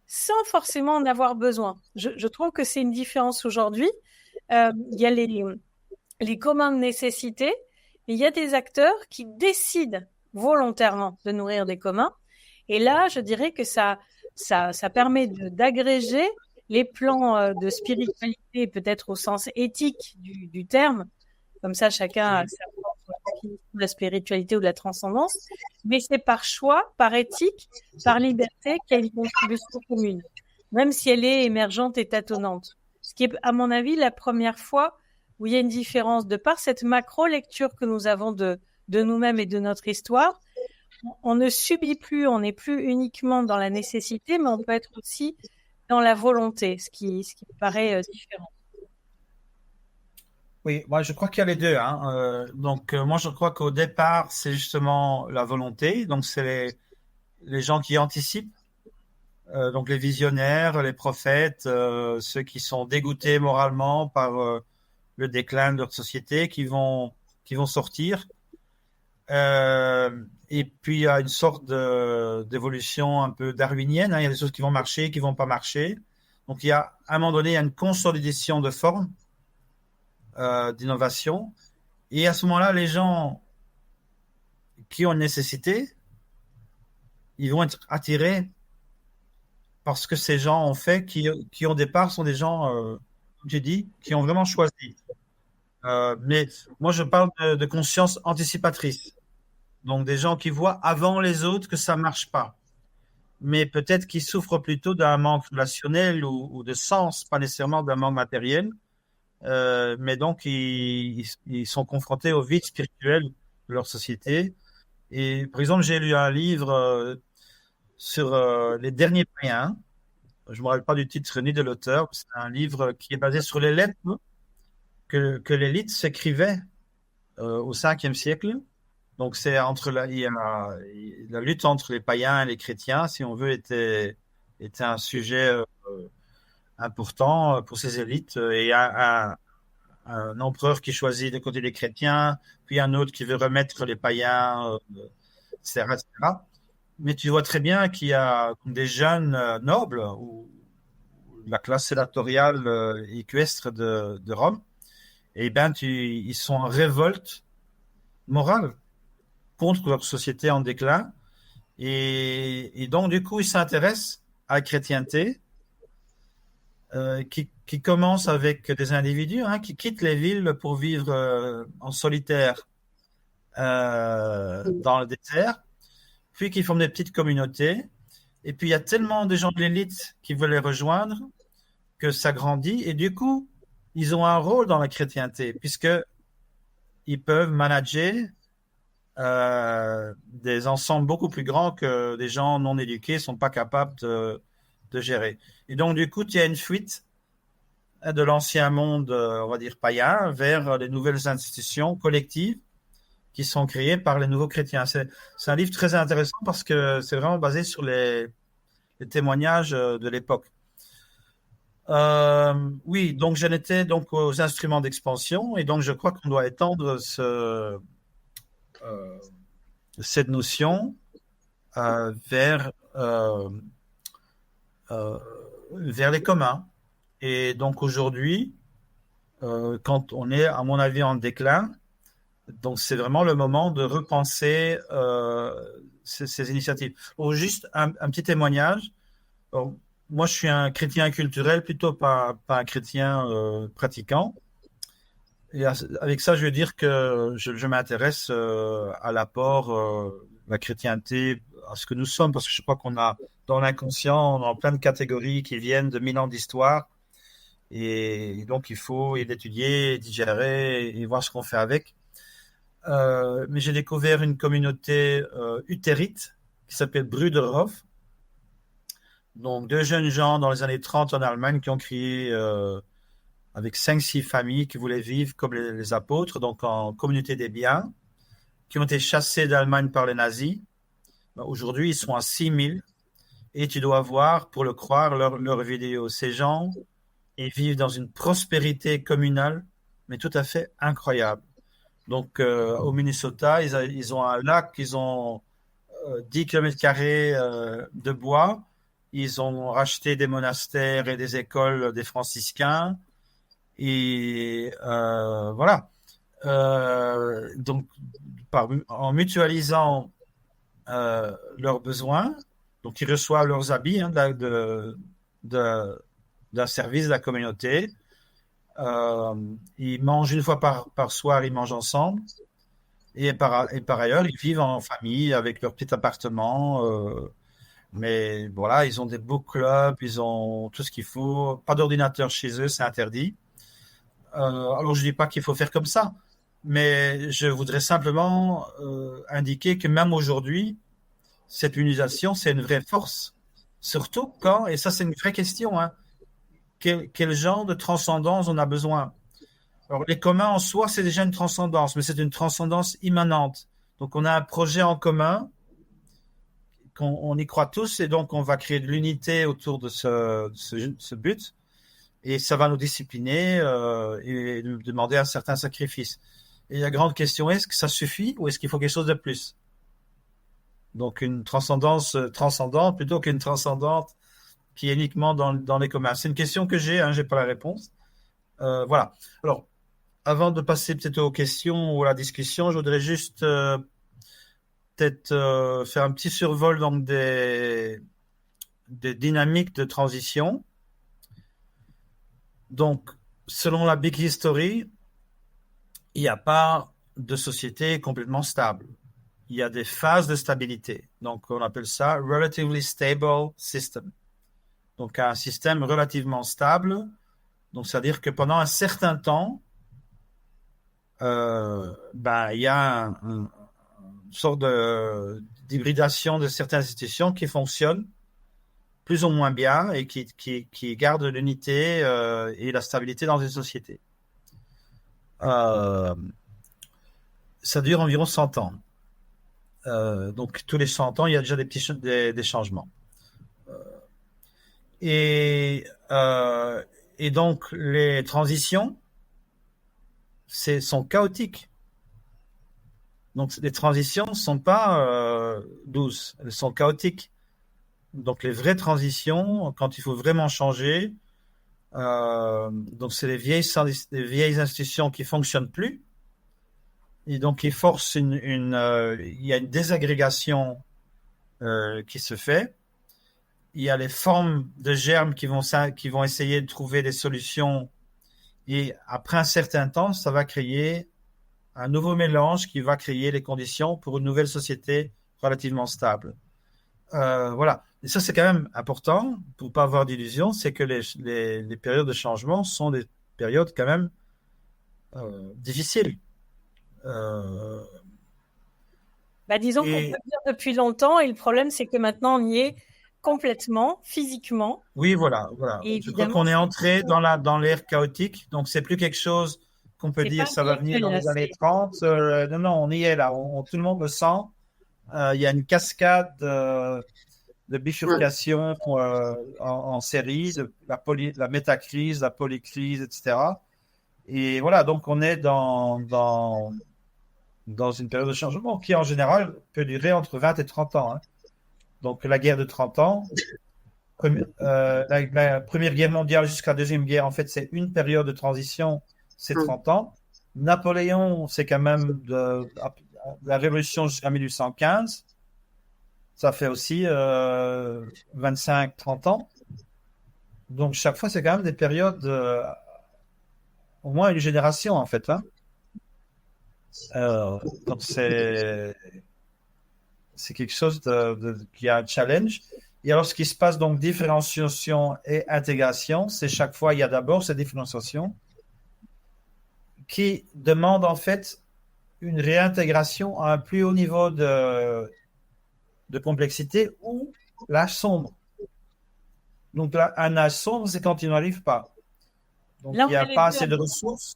sans forcément en avoir besoin. Je trouve que c'est une différence aujourd'hui. Il y a les communs de nécessité, mais il y a des acteurs qui décident volontairement de nourrir des communs. Et là, je dirais que ça permet d'agréger les plans de spiritualité, peut-être au sens éthique du terme. Comme ça, chacun a sa propre définition de la spiritualité ou de la transcendance. Mais c'est par choix, par éthique, par liberté qu'il y a une contribution commune, même si elle est émergente et tâtonnante. Ce qui est, à mon avis, la première fois où il y a une différence de par cette macro-lecture que nous avons de nous-mêmes et de notre histoire. On ne subit plus, on n'est plus uniquement dans la nécessité, mais on peut être aussi dans la volonté, ce qui me paraît différent. Oui, moi je crois qu'il y a les deux, hein. Donc moi je crois qu'au départ c'est justement la volonté, donc c'est les gens qui anticipent, donc les visionnaires, les prophètes, ceux qui sont dégoûtés moralement par le déclin de leur société, qui vont sortir. Et puis il y a une sorte d'évolution un peu darwinienne, hein. Il y a des choses qui vont marcher, qui vont pas marcher. Donc il y a à un moment donné il y a une consolidation de forme, d'innovation. Et à ce moment-là, les gens qui ont une nécessité, ils vont être attirés parce que ces gens ont fait, qui au départ sont des gens, comme j'ai dit, qui ont vraiment choisi. Mais moi, je parle de conscience anticipatrice. Donc, des gens qui voient avant les autres que ça marche pas. Mais peut-être qu'ils souffrent plutôt d'un manque relationnel ou de sens, pas nécessairement d'un manque matériel. Mais donc, ils sont confrontés au vide spirituel de leur société. Et par exemple, j'ai lu un livre sur les derniers païens. Je ne me rappelle pas du titre ni de l'auteur. C'est un livre qui est basé sur les lettres que l'élite s'écrivait au 5e siècle. Donc, c'est il y a la lutte entre les païens et les chrétiens, si on veut, était un sujet important pour ces élites. Et un empereur qui choisit de côté des chrétiens, puis un autre qui veut remettre les païens, etc., etc. Mais tu vois très bien qu'il y a des jeunes nobles ou la classe sénatoriale équestre de Rome, et ben ils sont en révolte morale contre leur société en déclin, et donc du coup ils s'intéressent à la chrétienté, qui commence avec des individus, hein, qui quittent les villes pour vivre en solitaire dans le désert, puis qui forment des petites communautés, Et puis, il y a tellement de gens de l'élite qui veulent les rejoindre que ça grandit. Et du coup, ils ont un rôle dans la chrétienté, puisqu'ils peuvent manager des ensembles beaucoup plus grands que des gens non éduqués ne sont pas capables de gérer. Et donc, du coup, il y a une fuite de l'ancien monde, on va dire païen, vers les nouvelles institutions collectives qui sont créées par les nouveaux chrétiens. C'est un livre très intéressant parce que c'est vraiment basé sur les témoignages de l'époque. Oui, donc j'en étais donc aux instruments d'expansion et donc je crois qu'on doit étendre cette notion vers les communs. Et donc aujourd'hui, quand on est, à mon avis, en déclin, donc c'est vraiment le moment de repenser ces initiatives. Juste un petit témoignage. Alors, moi, je suis un chrétien culturel, plutôt pas un chrétien pratiquant. Et avec ça, je veux dire que je m'intéresse à l'apport de la chrétienté, à ce que nous sommes, parce que je crois qu'on a, dans l'inconscient, on a plein de catégories qui viennent de 1000 ans d'histoire. Et donc, il faut l'étudier, digérer et voir ce qu'on fait avec. Mais j'ai découvert une communauté uthérite qui s'appelle Brüderhof. Donc, 2 jeunes gens dans les années 30 en Allemagne qui ont créé avec 5-6 familles qui voulaient vivre comme les apôtres, donc en communauté des biens, qui ont été chassés d'Allemagne par les nazis. Aujourd'hui, ils sont à 6000 et tu dois voir, pour le croire, leurs vidéos. Ces gens, ils vivent dans une prospérité communale, mais tout à fait incroyable. Donc, au Minnesota, ils ont un lac, ils ont 10 km² de bois. Ils ont racheté des monastères et des écoles des franciscains. Et voilà. Donc, en mutualisant leurs besoins, donc ils reçoivent leurs habits d'un service de la communauté. Ils mangent une fois par soir, ils mangent ensemble. Et par ailleurs, ils vivent en famille avec leur petit appartement. Mais voilà, ils ont des book clubs, ils ont tout ce qu'il faut. Pas d'ordinateur chez eux, c'est interdit. Alors, je ne dis pas qu'il faut faire comme ça, mais je voudrais simplement indiquer que même aujourd'hui, cette unionisation, c'est une vraie force. Surtout quand, et ça c'est une vraie question, hein, quel genre de transcendance on a besoin? Alors, les communs en soi, c'est déjà une transcendance, mais c'est une transcendance immanente. Donc, on a un projet en commun, on y croit tous, et donc on va créer de l'unité autour de ce but. Et ça va nous discipliner et nous demander un certain sacrifice. Et la grande question est, est-ce que ça suffit ou est-ce qu'il faut quelque chose de plus? Donc une transcendance transcendante plutôt qu'une transcendante qui est uniquement dans les communs. C'est une question que j'ai pas la réponse. Voilà. Alors, avant de passer peut-être aux questions ou à la discussion, je voudrais juste peut-être faire un petit survol donc des dynamiques de transition. Donc, selon la Big History, il n'y a pas de société complètement stable. Il y a des phases de stabilité. Donc, on appelle ça Relatively Stable System. Donc, un système relativement stable. Donc, c'est-à-dire que pendant un certain temps, il y a une sorte d'hybridation de certaines institutions qui fonctionnent plus ou moins bien et qui gardent l'unité et la stabilité dans une société. Ça dure environ 100 ans. Donc, tous les 100 ans, il y a déjà des changements. Et donc, les transitions sont chaotiques. Donc, les transitions ne sont pas douces, elles sont chaotiques. Donc, les vraies transitions, quand il faut vraiment changer, donc c'est les vieilles institutions qui fonctionnent plus. Et donc, ils forcent il y a une désagrégation qui se fait. Il y a les formes de germes qui vont essayer de trouver des solutions. Et après un certain temps, ça va créer un nouveau mélange qui va créer les conditions pour une nouvelle société relativement stable. Voilà. Et ça, c'est quand même important pour pas avoir d'illusions, c'est que les périodes de changement sont des périodes quand même difficiles. Euh, Disons qu'on peut et le dire depuis longtemps, et le problème, c'est que maintenant, on y est complètement, physiquement. oui, voilà, voilà. Et Je crois évidemment, qu'on est entré dans l'ère chaotique, donc c'est plus quelque chose qu'on peut c'est pas dire ça va venir virtuel, dans là, les années 30. Non, non, on y est là. Tout le monde le sent. Il y a une cascade de bifurcation en série, la métacrise, la polycrise, etc. Et voilà, donc on est dans une période de changement qui, en général, peut durer entre 20 et 30 ans. Hein. Donc la guerre de 30 ans, la Première Guerre mondiale jusqu'à la Deuxième Guerre, en fait, c'est une période de transition, c'est 30 ans. Napoléon, c'est quand même de la Révolution jusqu'à 1815. Ça fait aussi 25-30 ans. Donc chaque fois, c'est quand même des périodes, au moins une génération, en fait. Hein. Donc c'est quelque chose qui a un challenge. Et alors, ce qui se passe, donc, différenciation et intégration, c'est chaque fois, il y a d'abord cette différenciation qui demande, en fait, une réintégration à un plus haut niveau de complexité ou l'âge sombre. Donc, là, un âge sombre, c'est quand il n'arrive pas. Donc, là, il n'y a pas assez de ressources.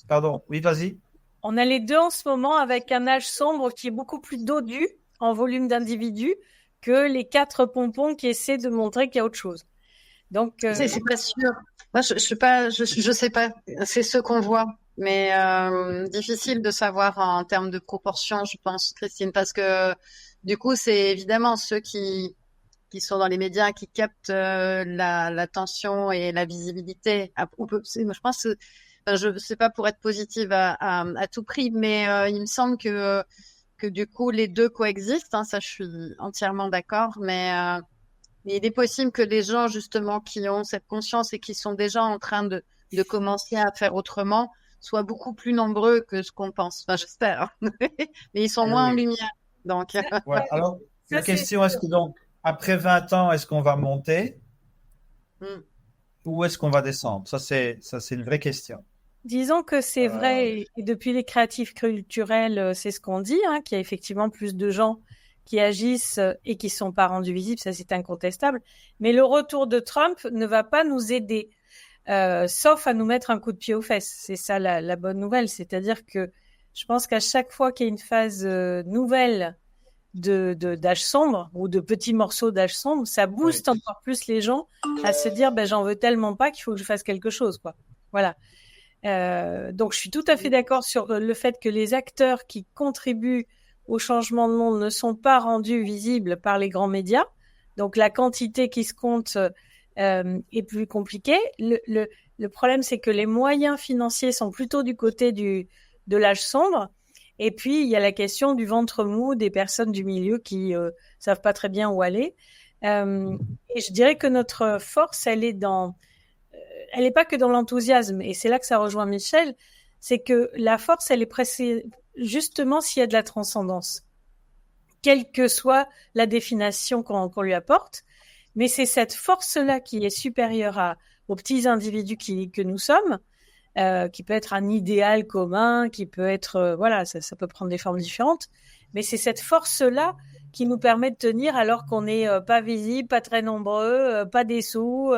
Pardon, oui, vas-y. on a les deux en ce moment avec un âge sombre qui est beaucoup plus dodu en volume d'individus que les 4 pompons qui essaient de montrer qu'il y a autre chose. Donc, C'est pas sûr. Moi, je sais pas. Je sais pas. C'est ce qu'on voit, mais difficile de savoir en termes de proportion, je pense, Christine, parce que du coup, c'est évidemment ceux qui sont dans les médias, qui captent l'attention et la visibilité. Je pense, je sais pas pour être positive à tout prix, mais il me semble que du coup les deux coexistent. Hein, ça, je suis entièrement d'accord. Mais il est possible que les gens justement qui ont cette conscience et qui sont déjà en train de commencer à faire autrement soient beaucoup plus nombreux que ce qu'on pense. Enfin, j'espère. Hein. Mais ils sont moins en lumière. Donc, Ouais. Alors, la question, est-ce que donc, après 20 ans, est-ce qu'on va monter ou est-ce qu'on va descendre? Ça, c'est une vraie question. disons que c'est vrai, et depuis les créatifs culturels, c'est ce qu'on dit, hein, qu'il y a effectivement plus de gens qui agissent et qui sont pas rendus visibles, ça c'est incontestable. Mais le retour de Trump ne va pas nous aider, sauf à nous mettre un coup de pied aux fesses. C'est ça la bonne nouvelle, c'est-à-dire que je pense qu'à chaque fois qu'il y a une phase nouvelle d'âge sombre ou de petits morceaux d'âge sombre, ça booste encore plus les gens à se dire j'en veux tellement pas qu'il faut que je fasse quelque chose, quoi. Voilà. Donc je suis tout à fait d'accord sur le fait que les acteurs qui contribuent au changement de monde ne sont pas rendus visibles par les grands médias. Donc la quantité qui se compte est plus compliquée. Le problème, c'est que les moyens financiers sont plutôt du côté de l'âge sombre. Et puis, il y a la question du ventre mou des personnes du milieu qui savent pas très bien où aller. Et je dirais que notre force, elle est pas que dans l'enthousiasme. Et c'est là que ça rejoint Michel. C'est que la force, elle est pressée justement s'il y a de la transcendance. Quelle que soit la définition qu'on lui apporte. Mais c'est cette force-là qui est supérieure aux petits individus que nous sommes. Qui peut être un idéal commun, qui peut être ça peut prendre des formes différentes, mais c'est cette force-là qui nous permet de tenir alors qu'on n'est pas visible, pas très nombreux, pas des sous,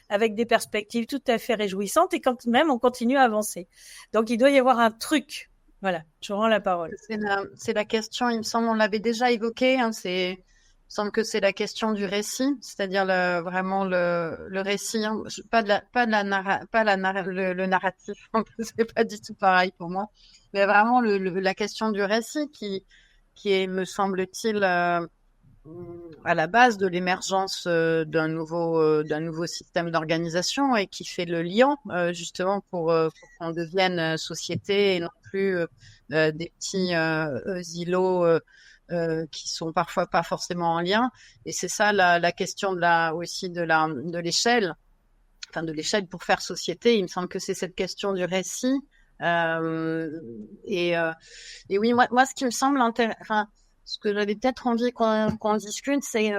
avec des perspectives tout à fait réjouissantes et quand même on continue à avancer. Donc il doit y avoir un truc. Voilà, je rends la parole. C'est la question, il me semble, on l'avait déjà évoqué, hein, il me semble que c'est la question du récit, c'est-à-dire vraiment le récit, hein, le narratif, c'est pas du tout pareil pour moi, mais vraiment la question du récit qui est, me semble-t-il, à la base de l'émergence d'un nouveau système d'organisation et qui fait le lien justement pour qu'on devienne société et non plus des petits îlots qui sont parfois pas forcément en lien. Et c'est ça la question de l'échelle, enfin de l'échelle pour faire société. Il me semble que c'est cette question du récit. Et oui, moi, ce qui me semble ce que j'avais peut-être envie qu'on discute, c'est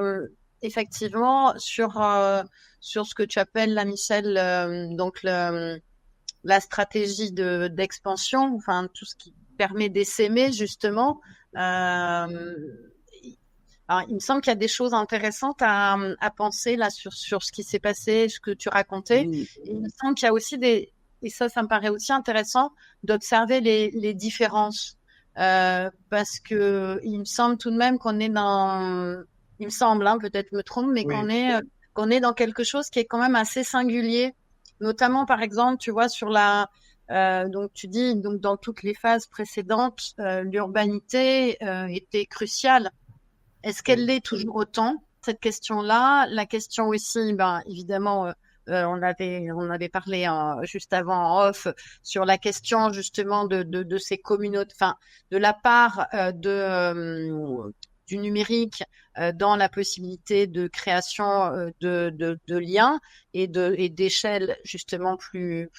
effectivement sur ce que tu appelles, là, Michel, donc la stratégie d'expansion, enfin tout ce qui permet d'essaimer justement. Alors, il me semble qu'il y a des choses intéressantes à penser là sur ce qui s'est passé, ce que tu racontais. Oui. Et il me semble qu'il y a aussi et ça me paraît aussi intéressant d'observer les différences. Parce que il me semble tout de même qu'on est il me semble, hein, peut-être je me trompe, mais Oui. qu'on est dans quelque chose qui est quand même assez singulier, notamment par exemple, tu vois, sur donc tu dis, donc dans toutes les phases précédentes, l'urbanité était cruciale. Est-ce qu'elle l'est toujours autant, cette question-là? La question aussi, ben évidemment, on avait parlé juste avant en off sur la question justement de ces communautés, enfin de la part du numérique dans la possibilité de création de liens et d'échelles justement plus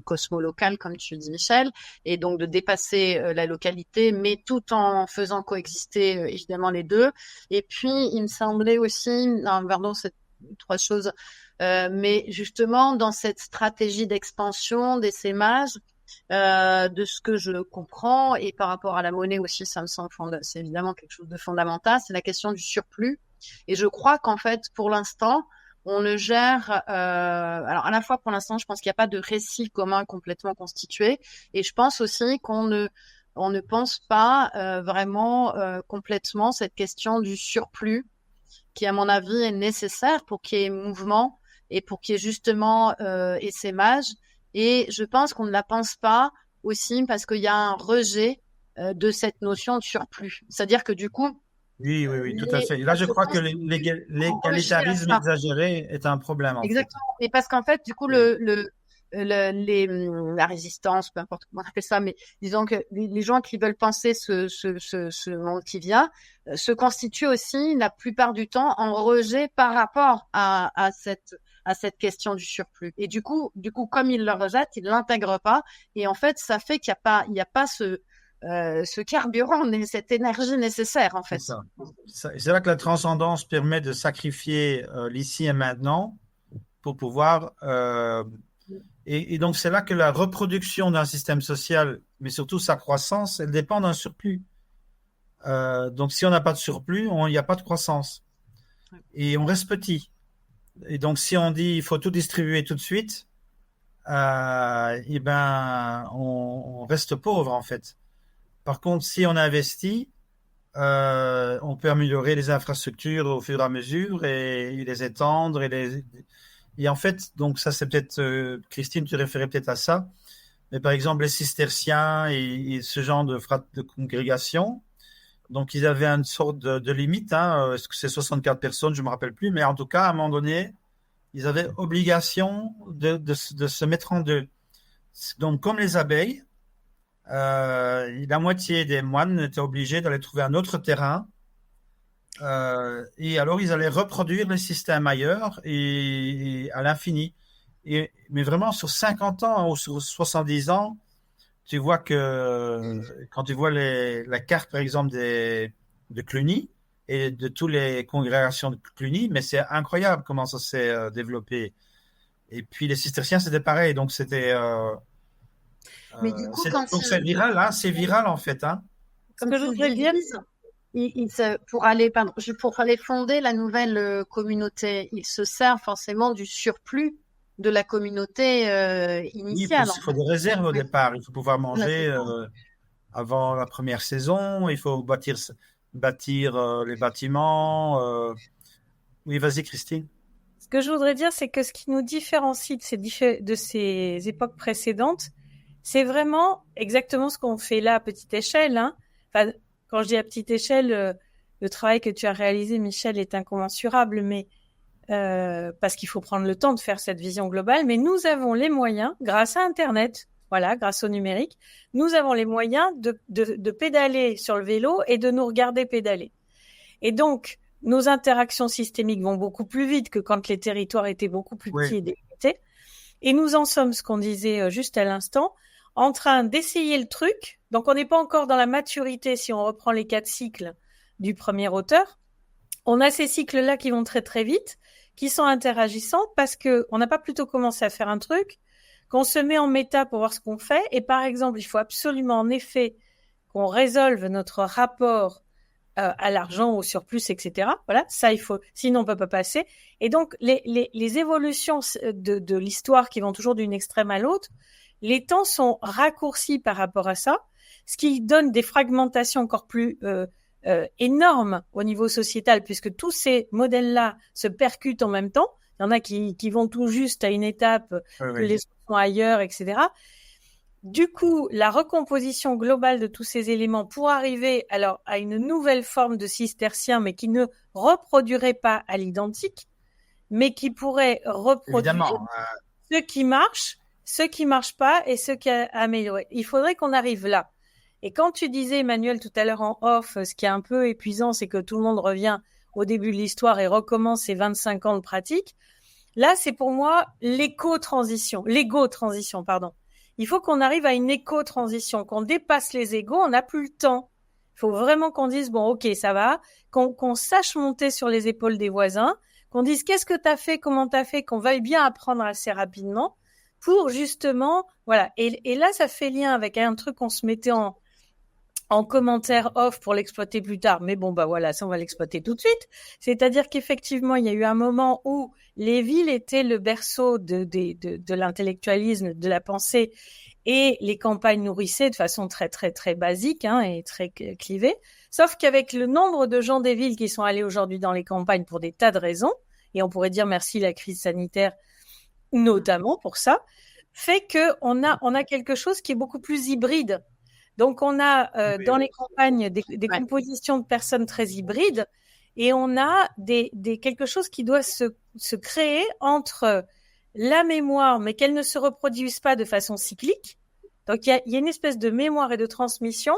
cosmo-locales, comme tu dis, Michel, et donc de dépasser la localité, mais tout en faisant coexister évidemment les deux. Et puis il me semblait aussi, pardon, c'est trois choses, mais justement dans cette stratégie d'expansion, d'essaimage, de ce que je comprends, et par rapport à la monnaie aussi, ça me semble c'est évidemment quelque chose de fondamental, c'est la question du surplus. Et je crois qu'en fait, pour l'instant, on le gère. Alors à la fois, pour l'instant, je pense qu'il n'y a pas de récit commun complètement constitué, et je pense aussi qu'on ne pense pas vraiment complètement cette question du surplus, qui à mon avis est nécessaire pour qu'il y ait mouvement et pour qu'il y ait justement essaimage. Et je pense qu'on ne la pense pas aussi parce qu'il y a un rejet de cette notion de surplus. C'est-à-dire que du coup, Oui, tout à fait. Là, je crois que l'égalitarisme exagéré est un problème, en fait. exactement. Et parce qu'en fait, du coup, la résistance, peu importe comment on appelle ça, mais disons que les gens qui veulent penser ce monde qui vient se constituent aussi la plupart du temps en rejet par rapport à cette question du surplus. Et du coup, comme ils le rejettent, ils l'intègrent pas. Et en fait, ça fait qu'il n'y a pas ce carburant, cette énergie nécessaire, en fait. C'est là que la transcendance permet de sacrifier l'ici et maintenant pour pouvoir... et donc, c'est là que la reproduction d'un système social, mais surtout sa croissance, elle dépend d'un surplus. Donc, si on n'a pas de surplus, il n'y a pas de croissance. Et on reste petit. Et donc, si on dit il faut tout distribuer tout de suite, eh ben, on reste pauvre, en fait. Par contre, si on investit, on peut améliorer les infrastructures au fur et à mesure et les étendre. Et en fait, donc ça, c'est peut-être, Christine, tu référais peut-être à ça, mais par exemple, les cisterciens et ce genre de congrégation, donc ils avaient une sorte de limite, hein, est-ce que c'est 64 personnes, je ne me rappelle plus, mais en tout cas, à un moment donné, ils avaient obligation de se mettre en deux. Donc, comme les abeilles, la moitié des moines étaient obligés d'aller trouver un autre terrain. Et alors, ils allaient reproduire le système ailleurs et à l'infini. Mais vraiment, sur 50 ans ou sur 70 ans, tu vois que quand tu vois la carte, par exemple, de Cluny et de toutes les congrégations de Cluny, mais c'est incroyable comment ça s'est développé. Et puis, les cisterciens, c'était pareil. Donc, c'était... mais du coup, donc, c'est viral, hein, c'est viral, en fait. Hein. Comme je voudrais dire, pour aller fonder la nouvelle communauté, il se sert forcément du surplus de la communauté initiale. Oui, il faut des réserves au départ. Il faut pouvoir manger avant la première saison. Il faut bâtir les bâtiments. Oui, vas-y, Christine. Ce que je voudrais dire, c'est que ce qui nous différencie de ces époques précédentes, c'est vraiment exactement ce qu'on fait là à petite échelle. Hein. Enfin, quand je dis à petite échelle, le travail que tu as réalisé, Michel, est incommensurable, mais parce qu'il faut prendre le temps de faire cette vision globale. Mais nous avons les moyens, grâce à Internet, voilà, grâce au numérique, nous avons les moyens de pédaler sur le vélo et de nous regarder pédaler. Et donc, nos interactions systémiques vont beaucoup plus vite que quand les territoires étaient beaucoup plus petits et délimités. Et nous en sommes, ce qu'on disait juste à l'instant, en train d'essayer le truc. Donc, on n'est pas encore dans la maturité si on reprend les 4 cycles du premier auteur. On a ces cycles-là qui vont très très vite, qui sont interagissants parce que on n'a pas plutôt commencé à faire un truc, qu'on se met en méta pour voir ce qu'on fait. Et par exemple, il faut absolument en effet qu'on résolve notre rapport à l'argent, au surplus, etc. Voilà, ça il faut, sinon on peut pas passer. Et donc les évolutions de l'histoire qui vont toujours d'une extrême à l'autre, les temps sont raccourcis par rapport à ça, ce qui donne des fragmentations encore plus énormes au niveau sociétal, puisque tous ces modèles-là se percutent en même temps. Il y en a qui vont tout juste à une étape, que les autres sont ailleurs, etc. Du coup, la recomposition globale de tous ces éléments pour arriver alors à une nouvelle forme de cistercien, mais qui ne reproduirait pas à l'identique, mais qui pourrait reproduire ce qui marche pas et ce qui a amélioré. Il faudrait qu'on arrive là. Et quand tu disais, Emmanuel, tout à l'heure en off, ce qui est un peu épuisant, c'est que tout le monde revient au début de l'histoire et recommence ses 25 ans de pratique. Là, c'est pour moi l'égo-transition, pardon. Il faut qu'on arrive à une éco-transition, qu'on dépasse les égos, on n'a plus le temps. Il faut vraiment qu'on dise, bon, ok, ça va, qu'on sache monter sur les épaules des voisins, qu'on dise qu'est-ce que t'as fait, comment t'as fait, qu'on veuille bien apprendre assez rapidement pour justement, voilà. Et là, ça fait lien avec un truc qu'on se mettait en commentaire off pour l'exploiter plus tard. Mais bon, bah voilà, ça, on va l'exploiter tout de suite. C'est-à-dire qu'effectivement, il y a eu un moment où les villes étaient le berceau de l'intellectualisme, de la pensée, et les campagnes nourrissaient de façon très, très, très basique, et très clivée. Sauf qu'avec le nombre de gens des villes qui sont allés aujourd'hui dans les campagnes pour des tas de raisons, et on pourrait dire merci la crise sanitaire, notamment pour ça, fait que on a quelque chose qui est beaucoup plus hybride. Donc, on a dans les campagnes des compositions de personnes très hybrides et on a quelque chose qui doit se créer entre la mémoire, mais qu'elle ne se reproduise pas de façon cyclique. Donc, il y a une espèce de mémoire et de transmission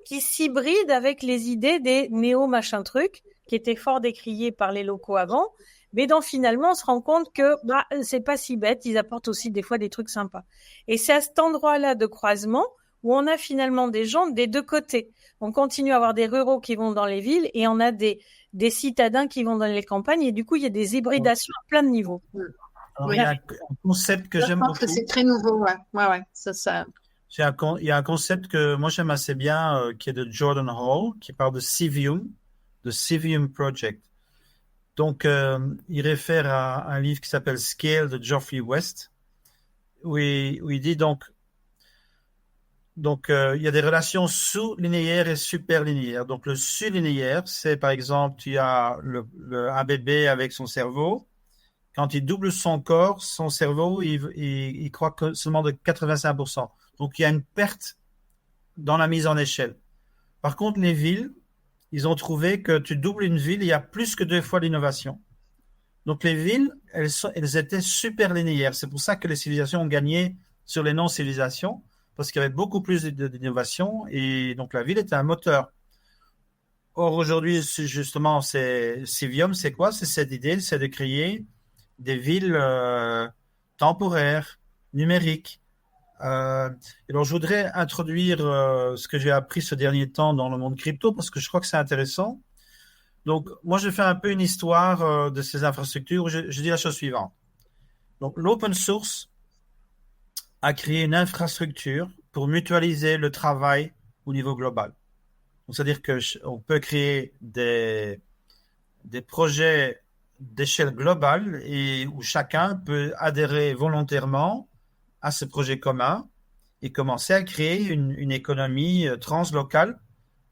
qui s'hybride avec les idées des néo-machin-trucs qui étaient fort décriés par les locaux avant. Mais donc, finalement, on se rend compte que c'est pas si bête, ils apportent aussi des fois des trucs sympas. Et c'est à cet endroit-là de croisement où on a finalement des gens des deux côtés. On continue à avoir des ruraux qui vont dans les villes et on a des citadins qui vont dans les campagnes et du coup, il y a des hybridations à plein de niveaux. Alors, il y a un concept que j'aime beaucoup. Je pense que c'est très nouveau, ouais. Ça. Il y a un concept que moi j'aime assez bien, qui est de Jordan Hall, qui parle de Civium Project. Donc, il réfère à un livre qui s'appelle Scale de Geoffrey West, où il dit donc, il y a des relations sous-linéaires et super-linéaires. Donc, le sous-linéaire, c'est par exemple, tu as un bébé avec son cerveau. Quand il double son corps, son cerveau, il croît seulement de 85%. Donc, il y a une perte dans la mise en échelle. Par contre, les villes, ils ont trouvé que tu doubles une ville, il y a plus que 2 fois l'innovation. Donc, les villes, elles étaient super-linéaires. C'est pour ça que les civilisations ont gagné sur les non-civilisations, parce qu'il y avait beaucoup plus d'innovation et donc la ville était un moteur. Or, aujourd'hui, justement, Civium, c'est quoi? C'est cette idée, c'est de créer des villes temporaires, numériques. Et alors, je voudrais introduire ce que j'ai appris ce dernier temps dans le monde crypto parce que je crois que c'est intéressant. Donc, moi, je fais un peu une histoire de ces infrastructures. Je dis la chose suivante. Donc, l'open source a créé une infrastructure pour mutualiser le travail au niveau global. Donc, c'est-à-dire qu'on peut créer des projets d'échelle globale et où chacun peut adhérer volontairement à ce projet commun et commencer à créer une économie translocale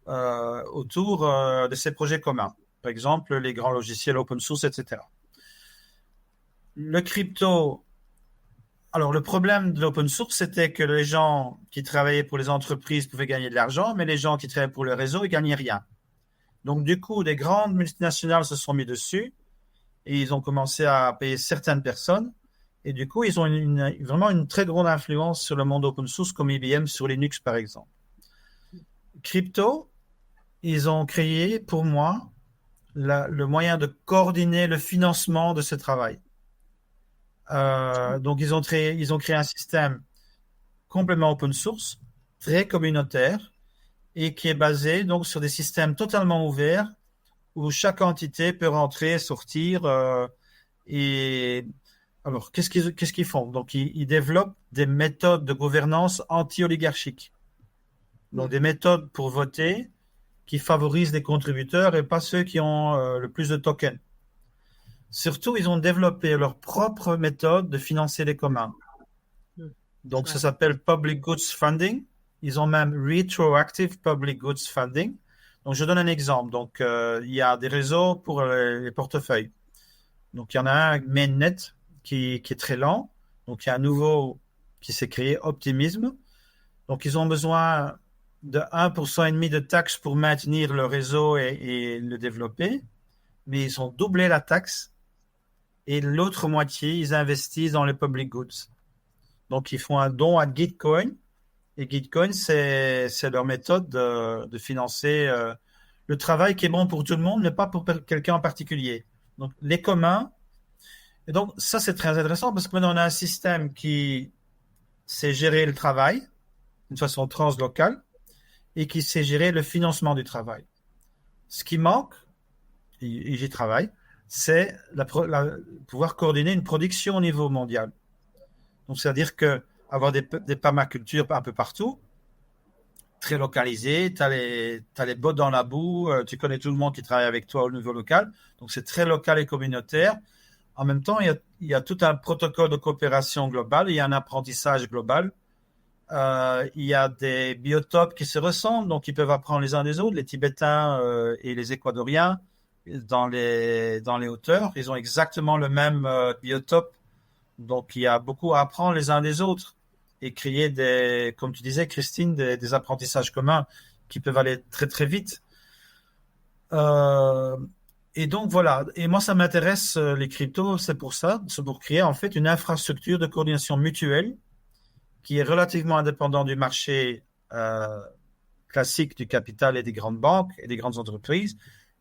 autour de ces projets communs. Par exemple, les grands logiciels open source, etc. Le crypto... Alors, le problème de l'open source, c'était que les gens qui travaillaient pour les entreprises pouvaient gagner de l'argent, mais les gens qui travaillaient pour le réseau, ils gagnaient rien. Donc, du coup, des grandes multinationales se sont mis dessus et ils ont commencé à payer certaines personnes. Et du coup, ils ont vraiment une très grande influence sur le monde open source, comme IBM sur Linux, par exemple. Crypto, ils ont créé, pour moi, le moyen de coordonner le financement de ce travail. Donc, ils ont créé un système complètement open source, très communautaire, et qui est basé donc sur des systèmes totalement ouverts où chaque entité peut rentrer, sortir. Et alors, qu'est-ce qu'ils font? Donc, ils développent des méthodes de gouvernance anti-oligarchiques. Donc, des méthodes pour voter qui favorisent les contributeurs et pas ceux qui ont le plus de tokens. Surtout, ils ont développé leur propre méthode de financer les communs. Donc, ça s'appelle Public Goods Funding. Ils ont même Retroactive Public Goods Funding. Donc, je donne un exemple. Donc, il y a des réseaux pour les portefeuilles. Donc, il y en a un, Mainnet, qui est très lent. Donc, il y a un nouveau qui s'est créé, Optimism. Donc, ils ont besoin de 1,5% de taxes pour maintenir le réseau et le développer. Mais ils ont doublé la taxe. Et l'autre moitié, ils investissent dans les public goods. Donc, ils font un don à Gitcoin. Et Gitcoin, c'est leur méthode de financer le travail qui est bon pour tout le monde, mais pas pour quelqu'un en particulier. Donc, les communs. Et donc, ça, c'est très intéressant parce que maintenant, on a un système qui sait gérer le travail d'une façon translocale et qui sait gérer le financement du travail. Ce qui manque, et j'y travaille, c'est pouvoir coordonner une production au niveau mondial. Donc, c'est-à-dire que avoir des permacultures un peu partout, très localisées, tu as les bottes dans la boue, tu connais tout le monde qui travaille avec toi au niveau local, donc c'est très local et communautaire. En même temps, il y a tout un protocole de coopération globale, il y a un apprentissage global, il y a des biotopes qui se ressemblent, donc ils peuvent apprendre les uns des autres, les Tibétains et les Équatoriens dans les hauteurs, ils ont exactement le même biotope, donc il y a beaucoup à apprendre les uns des autres et créer comme tu disais Christine, des apprentissages communs qui peuvent aller très très vite. Et donc voilà, et moi ça m'intéresse les cryptos, c'est pour ça, c'est pour créer en fait une infrastructure de coordination mutuelle qui est relativement indépendante du marché classique du capital et des grandes banques et des grandes entreprises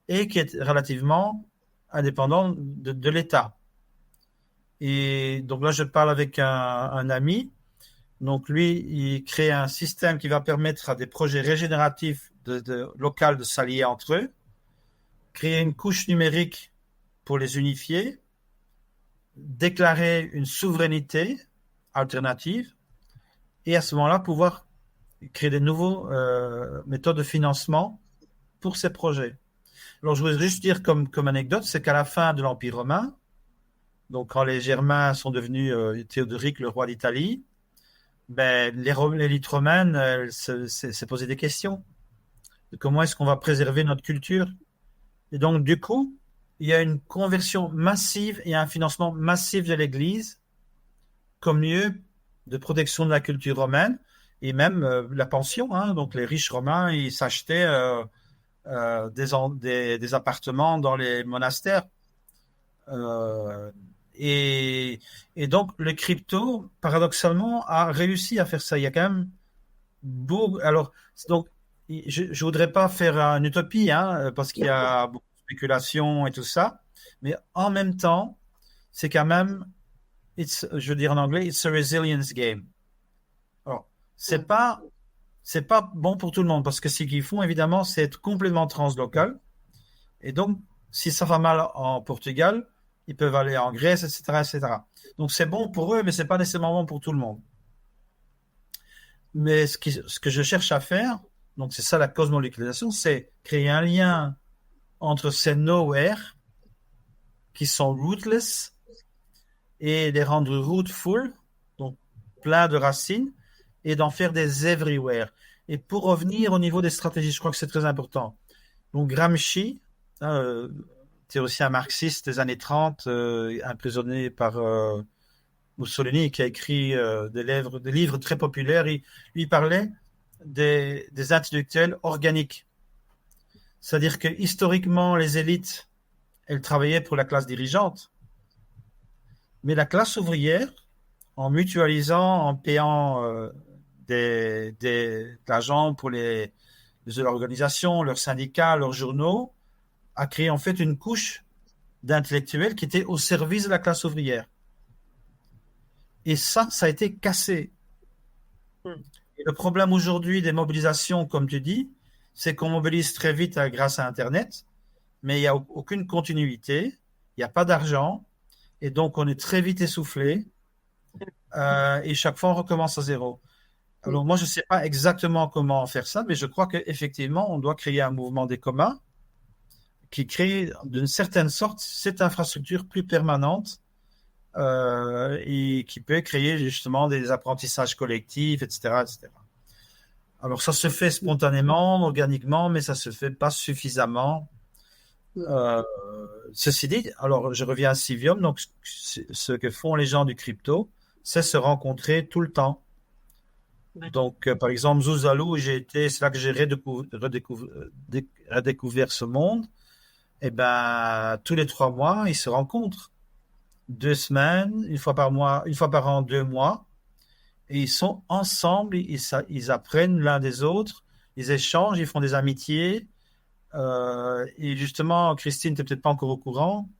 et qui est relativement indépendante de l'État. Et donc là je parle avec un ami. Donc lui, il crée un système qui va permettre à des projets régénératifs locaux de s'allier entre eux, créer une couche numérique pour les unifier, déclarer une souveraineté alternative et à ce moment-là pouvoir créer des nouveaux méthodes de financement pour ces projets. Alors je voudrais juste dire comme anecdote, c'est qu'à la fin de l'Empire romain, donc quand les Germains sont devenus Théodoric, le roi d'Italie, ben, l'élite romaine s'est posé des questions de comment est-ce qu'on va préserver notre culture. Et donc, du coup, il y a une conversion massive et un financement massif de l'Église comme lieu de protection de la culture romaine et même la pension. Hein. Donc, les riches romains, ils s'achetaient des appartements dans les monastères. Et donc, le crypto, paradoxalement, a réussi à faire ça. Il y a quand même beaucoup. Alors, donc, je voudrais pas faire une utopie, hein, parce qu'il y a beaucoup de spéculation et tout ça. Mais en même temps, c'est quand même, je veux dire en anglais, it's a resilience game. Alors, c'est pas bon pour tout le monde parce que ce qu'ils font, évidemment, c'est être complètement translocal. Et donc, si ça va mal en Portugal, ils peuvent aller en Grèce, etc., etc. Donc, c'est bon pour eux, mais c'est pas nécessairement bon pour tout le monde. Mais ce que je cherche à faire, donc c'est ça la cosmolocalisation, c'est créer un lien entre ces nowhere qui sont rootless et les rendre rootful, donc plein de racines, et d'en faire des everywhere. Et pour revenir au niveau des stratégies, je crois que c'est très important. Donc Gramsci, théoricien marxiste des années 30, emprisonné par Mussolini, qui a écrit des livres très populaires, il parlait des intellectuels organiques. C'est-à-dire que historiquement, les élites, elles travaillaient pour la classe dirigeante, mais la classe ouvrière, en mutualisant, en payant de l'argent pour leur organisation, leurs syndicats, leurs journaux, a créé en fait une couche d'intellectuels qui étaient au service de la classe ouvrière. Et ça a été cassé Et le problème aujourd'hui des mobilisations, comme tu dis, c'est qu'on mobilise très vite grâce à Internet, mais il n'y a aucune continuité, il n'y a pas d'argent, et donc on est très vite essoufflé, et chaque fois on recommence à zéro. Alors moi, je ne sais pas exactement comment faire ça, mais je crois qu'effectivement, on doit créer un mouvement des communs qui crée d'une certaine sorte cette infrastructure plus permanente et qui peut créer justement des apprentissages collectifs, etc., etc. Alors ça se fait spontanément, organiquement, mais ça se fait pas suffisamment. Ceci dit, alors je reviens à Civium, donc ce que font les gens du crypto, c'est se rencontrer tout le temps. Donc, par exemple, Zouzalou, c'est là que j'ai redécouvert ce monde. Et ben, tous les 3 mois, ils se rencontrent. 2 semaines, une fois par mois, une fois par an, 2 mois. Et ils sont ensemble, ils apprennent l'un des autres, ils échangent, ils font des amitiés. Et justement, Christine, tu n'es peut-être pas encore au courant.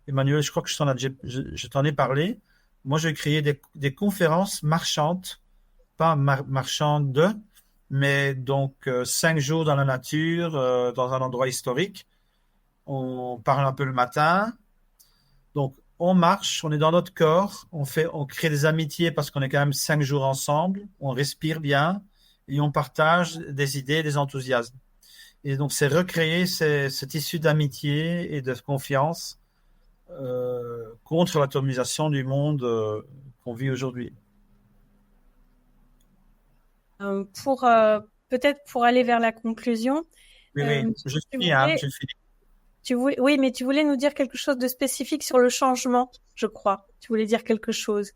Emmanuel, je crois que je t'en ai parlé. Moi, j'ai créé des conférences marchantes, pas marchandes, mais donc 5 jours dans la nature, dans un endroit historique. On parle un peu le matin. Donc, on marche, on est dans notre corps, on crée des amitiés parce qu'on est quand même 5 jours ensemble, on respire bien et on partage des idées, des enthousiasmes. Et donc, c'est recréer ce tissu d'amitié et de confiance contre l'atomisation du monde qu'on vit aujourd'hui. Peut-être pour aller vers la conclusion. Oui, je finis. Oui, mais tu voulais nous dire quelque chose de spécifique sur le changement, je crois. Tu voulais dire quelque chose.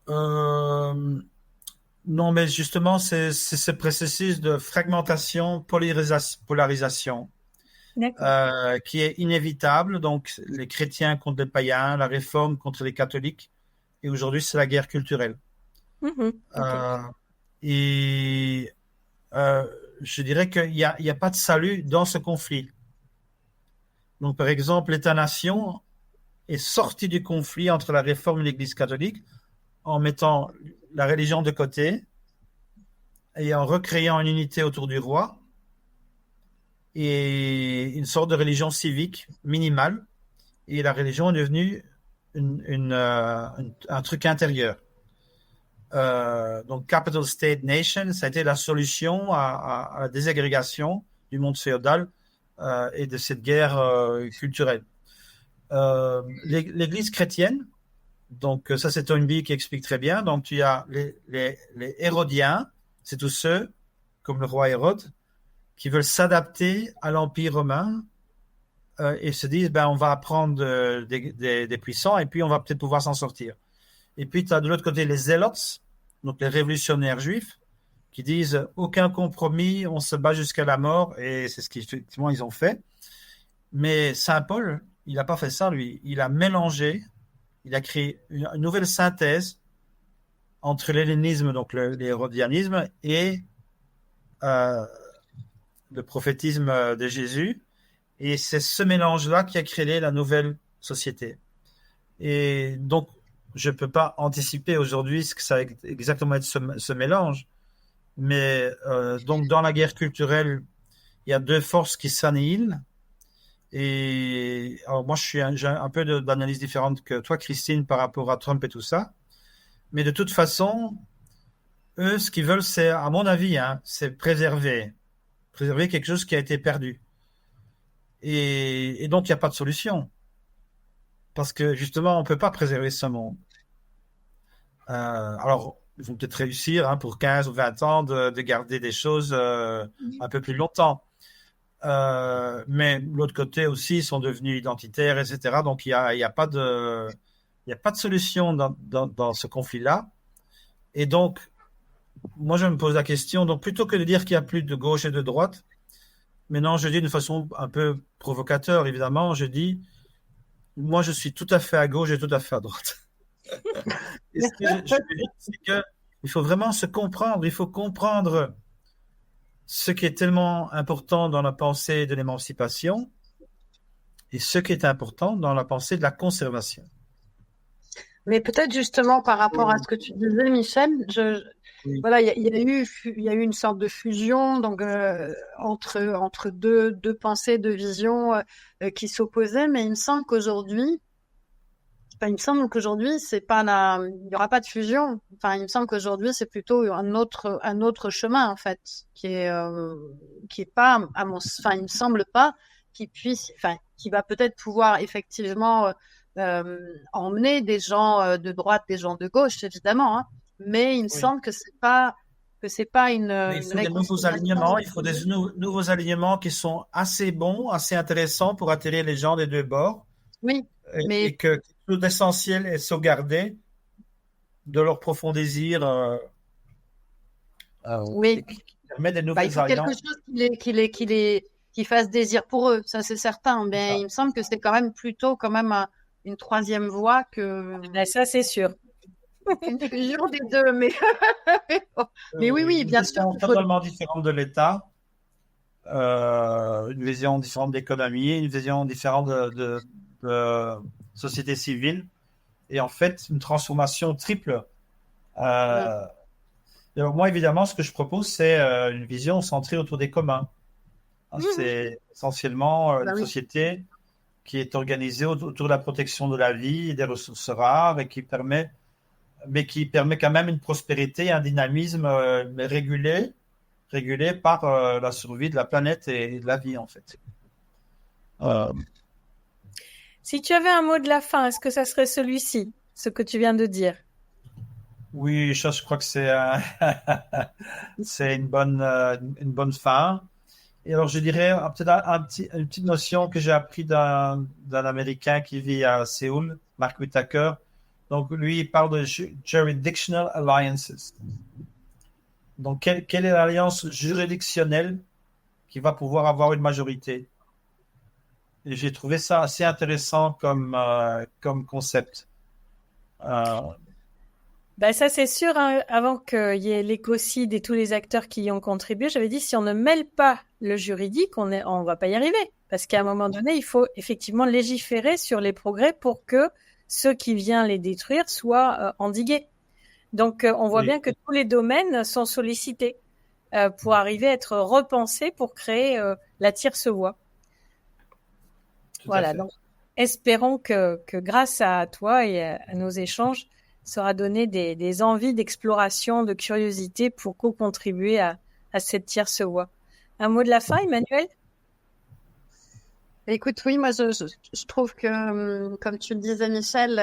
Non, mais justement, c'est ce processus de fragmentation, polarisation, qui est inévitable. Donc, les chrétiens contre les païens, la réforme contre les catholiques, et aujourd'hui, c'est la guerre culturelle. Et je dirais qu'il n'y a pas de salut dans ce conflit. Donc, par exemple, l'État-nation est sorti du conflit entre la réforme et l'Église catholique en mettant la religion de côté et en recréant une unité autour du roi et une sorte de religion civique minimale. Et la religion est devenue un truc intérieur. Donc, Capital State Nation, ça a été la solution à la désagrégation du monde féodal et de cette guerre culturelle. L'Église chrétienne, donc ça c'est Toynbee qui explique très bien, donc tu as les Hérodiens, c'est tous ceux, comme le roi Hérode, qui veulent s'adapter à l'Empire romain et se disent, on va apprendre des puissants et puis on va peut-être pouvoir s'en sortir. Et puis tu as de l'autre côté les Zélotes, donc les révolutionnaires juifs, qui disent aucun compromis, on se bat jusqu'à la mort, et c'est ce qu'effectivement ils ont fait. Mais Saint Paul, il n'a pas fait ça, lui. Il a mélangé, il a créé une nouvelle synthèse entre l'hellénisme, donc l'hérodianisme, et le prophétisme de Jésus. Et c'est ce mélange-là qui a créé la nouvelle société. Et donc, je ne peux pas anticiper aujourd'hui ce que ça va exactement être ce mélange. Mais donc dans la guerre culturelle, il y a 2 forces qui s'annihilent. Et alors moi, j'ai un peu d'analyse différente que toi, Christine, par rapport à Trump et tout ça. Mais de toute façon, eux, ce qu'ils veulent, c'est, à mon avis, c'est préserver quelque chose qui a été perdu. Et donc, il n'y a pas de solution. Parce que justement, on ne peut pas préserver ce monde. Alors, ils vont peut-être réussir pour 15 ou 20 ans de garder des choses un peu plus longtemps. Mais de l'autre côté aussi, ils sont devenus identitaires, etc. Donc, il n'y a pas de solution dans ce conflit-là. Et donc, moi, je me pose la question, donc plutôt que de dire qu'il n'y a plus de gauche et de droite, maintenant, je dis de façon un peu provocateur, évidemment, je dis, moi, je suis tout à fait à gauche et tout à fait à droite. Et ce que je veux dire, c'est qu'il faut vraiment se comprendre. Il faut comprendre ce qui est tellement important dans la pensée de l'émancipation et ce qui est important dans la pensée de la conservation. Mais peut-être justement par rapport à ce que tu disais, Michel, Oui. voilà, il y a eu une sorte de fusion donc entre deux pensées, deux visions qui s'opposaient, mais il me semble qu'aujourd'hui c'est pas il y aura pas de fusion. Enfin, il me semble qu'aujourd'hui c'est plutôt un autre chemin en fait qui est pas enfin il me semble pas qui va peut-être pouvoir effectivement emmener des gens de droite, des gens de gauche, évidemment, hein. Mais il me Oui. semble que c'est pas Mais il faut des nouveaux alignements. Il faut des nouveaux alignements qui sont assez bons, assez intéressants pour attirer les gens des deux bords Oui, mais et que tout l'essentiel est sauvegardé de leur profond désir oui, qui permet des il nouvelles faut quelque alliances. chose qui fasse désir pour eux, ça c'est certain. C'est Mais ça. il me semble que c'est quand même plutôt une troisième voie que Ben, ça, c'est sûr. une fusion des deux. Mais oui, Une bien sûr vision qu'il faut. totalement différente de l'État, une vision différente d'économie, une vision différente de société civile, et en fait une transformation triple. Euh, et moi, évidemment, ce que je propose, c'est une vision centrée autour des communs. Hein, c'est essentiellement Bah une oui. société qui est organisée autour de la protection de la vie et des ressources rares et mais qui permet quand même une prospérité, un dynamisme mais régulé par la survie de la planète et de la vie, en fait. Si tu avais un mot de la fin, est-ce que ça serait celui-ci, ce que tu viens de dire? Oui, ça, je crois que c'est une bonne fin. Et alors, je dirais peut-être une petite notion que j'ai appris d'un Américain qui vit à Séoul, Mark Whitaker. Donc, lui, il parle de jurisdictional alliances. Donc, quelle est l'alliance juridictionnelle qui va pouvoir avoir une majorité? Et j'ai trouvé ça assez intéressant comme concept. Ben ça, c'est sûr, hein, avant qu'il y ait l'écocide et tous les acteurs qui y ont contribué, j'avais dit, si on ne mêle pas le juridique, on va pas y arriver. Parce qu'à un moment donné, il faut effectivement légiférer sur les progrès pour que ceux qui viennent les détruire soient endigués. Donc, on voit Oui, bien que tous les domaines sont sollicités pour arriver à être repensés pour créer la tierce voie. tout à Voilà, fait. donc espérons que grâce à toi et à nos échanges, ça aura donné des envies d'exploration, de curiosité pour co-contribuer à cette tierce voie. Un mot de la fin, Emmanuel? Écoute, oui, moi je trouve que, comme tu le disais, Michel,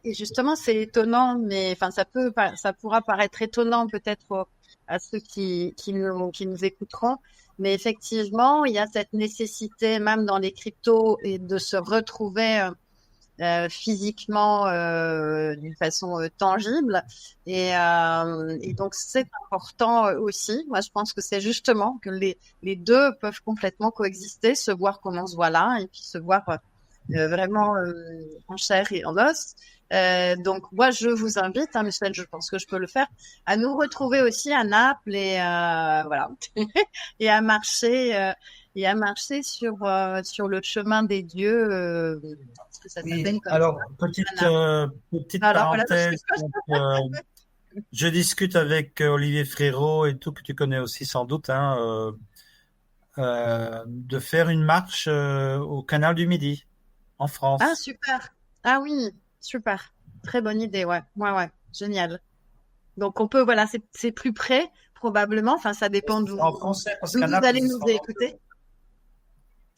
et justement c'est étonnant, mais enfin ça pourra paraître étonnant peut-être à ceux qui nous écouteront, mais effectivement il y a cette nécessité même dans les cryptos et de se retrouver physiquement d'une façon tangible et donc c'est important aussi. Moi je pense que c'est justement que les deux peuvent complètement coexister, se voir comme on se voit là et puis se voir vraiment en chair et en os. Donc moi je vous invite, hein, Michel, je pense que je peux le faire, à nous retrouver aussi à Naples et voilà et à marcher sur le chemin des dieux. Parce que ça Oui, s'appelle comme alors, ça. petite Voilà, voilà. parenthèse. Donc, je discute avec Olivier Frérot et tout, que tu connais aussi sans doute, hein, de faire une marche au canal du Midi, en Ah, France. super. Ah oui, super. Très bonne idée, ouais. Ouais, ouais. Génial. Donc on peut, voilà, c'est plus près, probablement. Enfin, ça dépend En français, parce d'où qu'à vous Naples, allez ce nous sera écouter.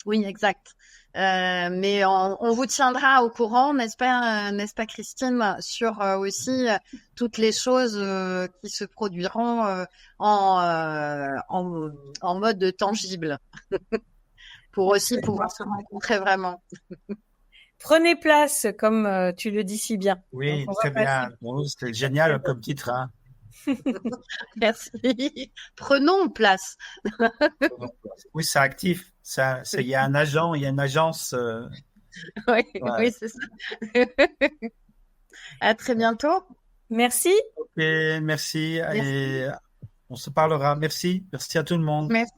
Oui, exact. Mais on vous tiendra au courant, n'est-ce pas, Christine, sur aussi toutes les choses qui se produiront en mode tangible, pour aussi pouvoir se rencontrer vraiment. Prenez place, comme tu le dis si bien. Donc, Oui, on très va passer. bien. Bon, c'était génial comme titre, hein. Merci. Prenons place. Oui, c'est actif. Il y a un agent, il y a une agence. Oui, Ouais. oui, c'est ça. À très bientôt. Merci. Ok, merci Merci. et on se parlera. Merci. Merci à tout le monde. Merci.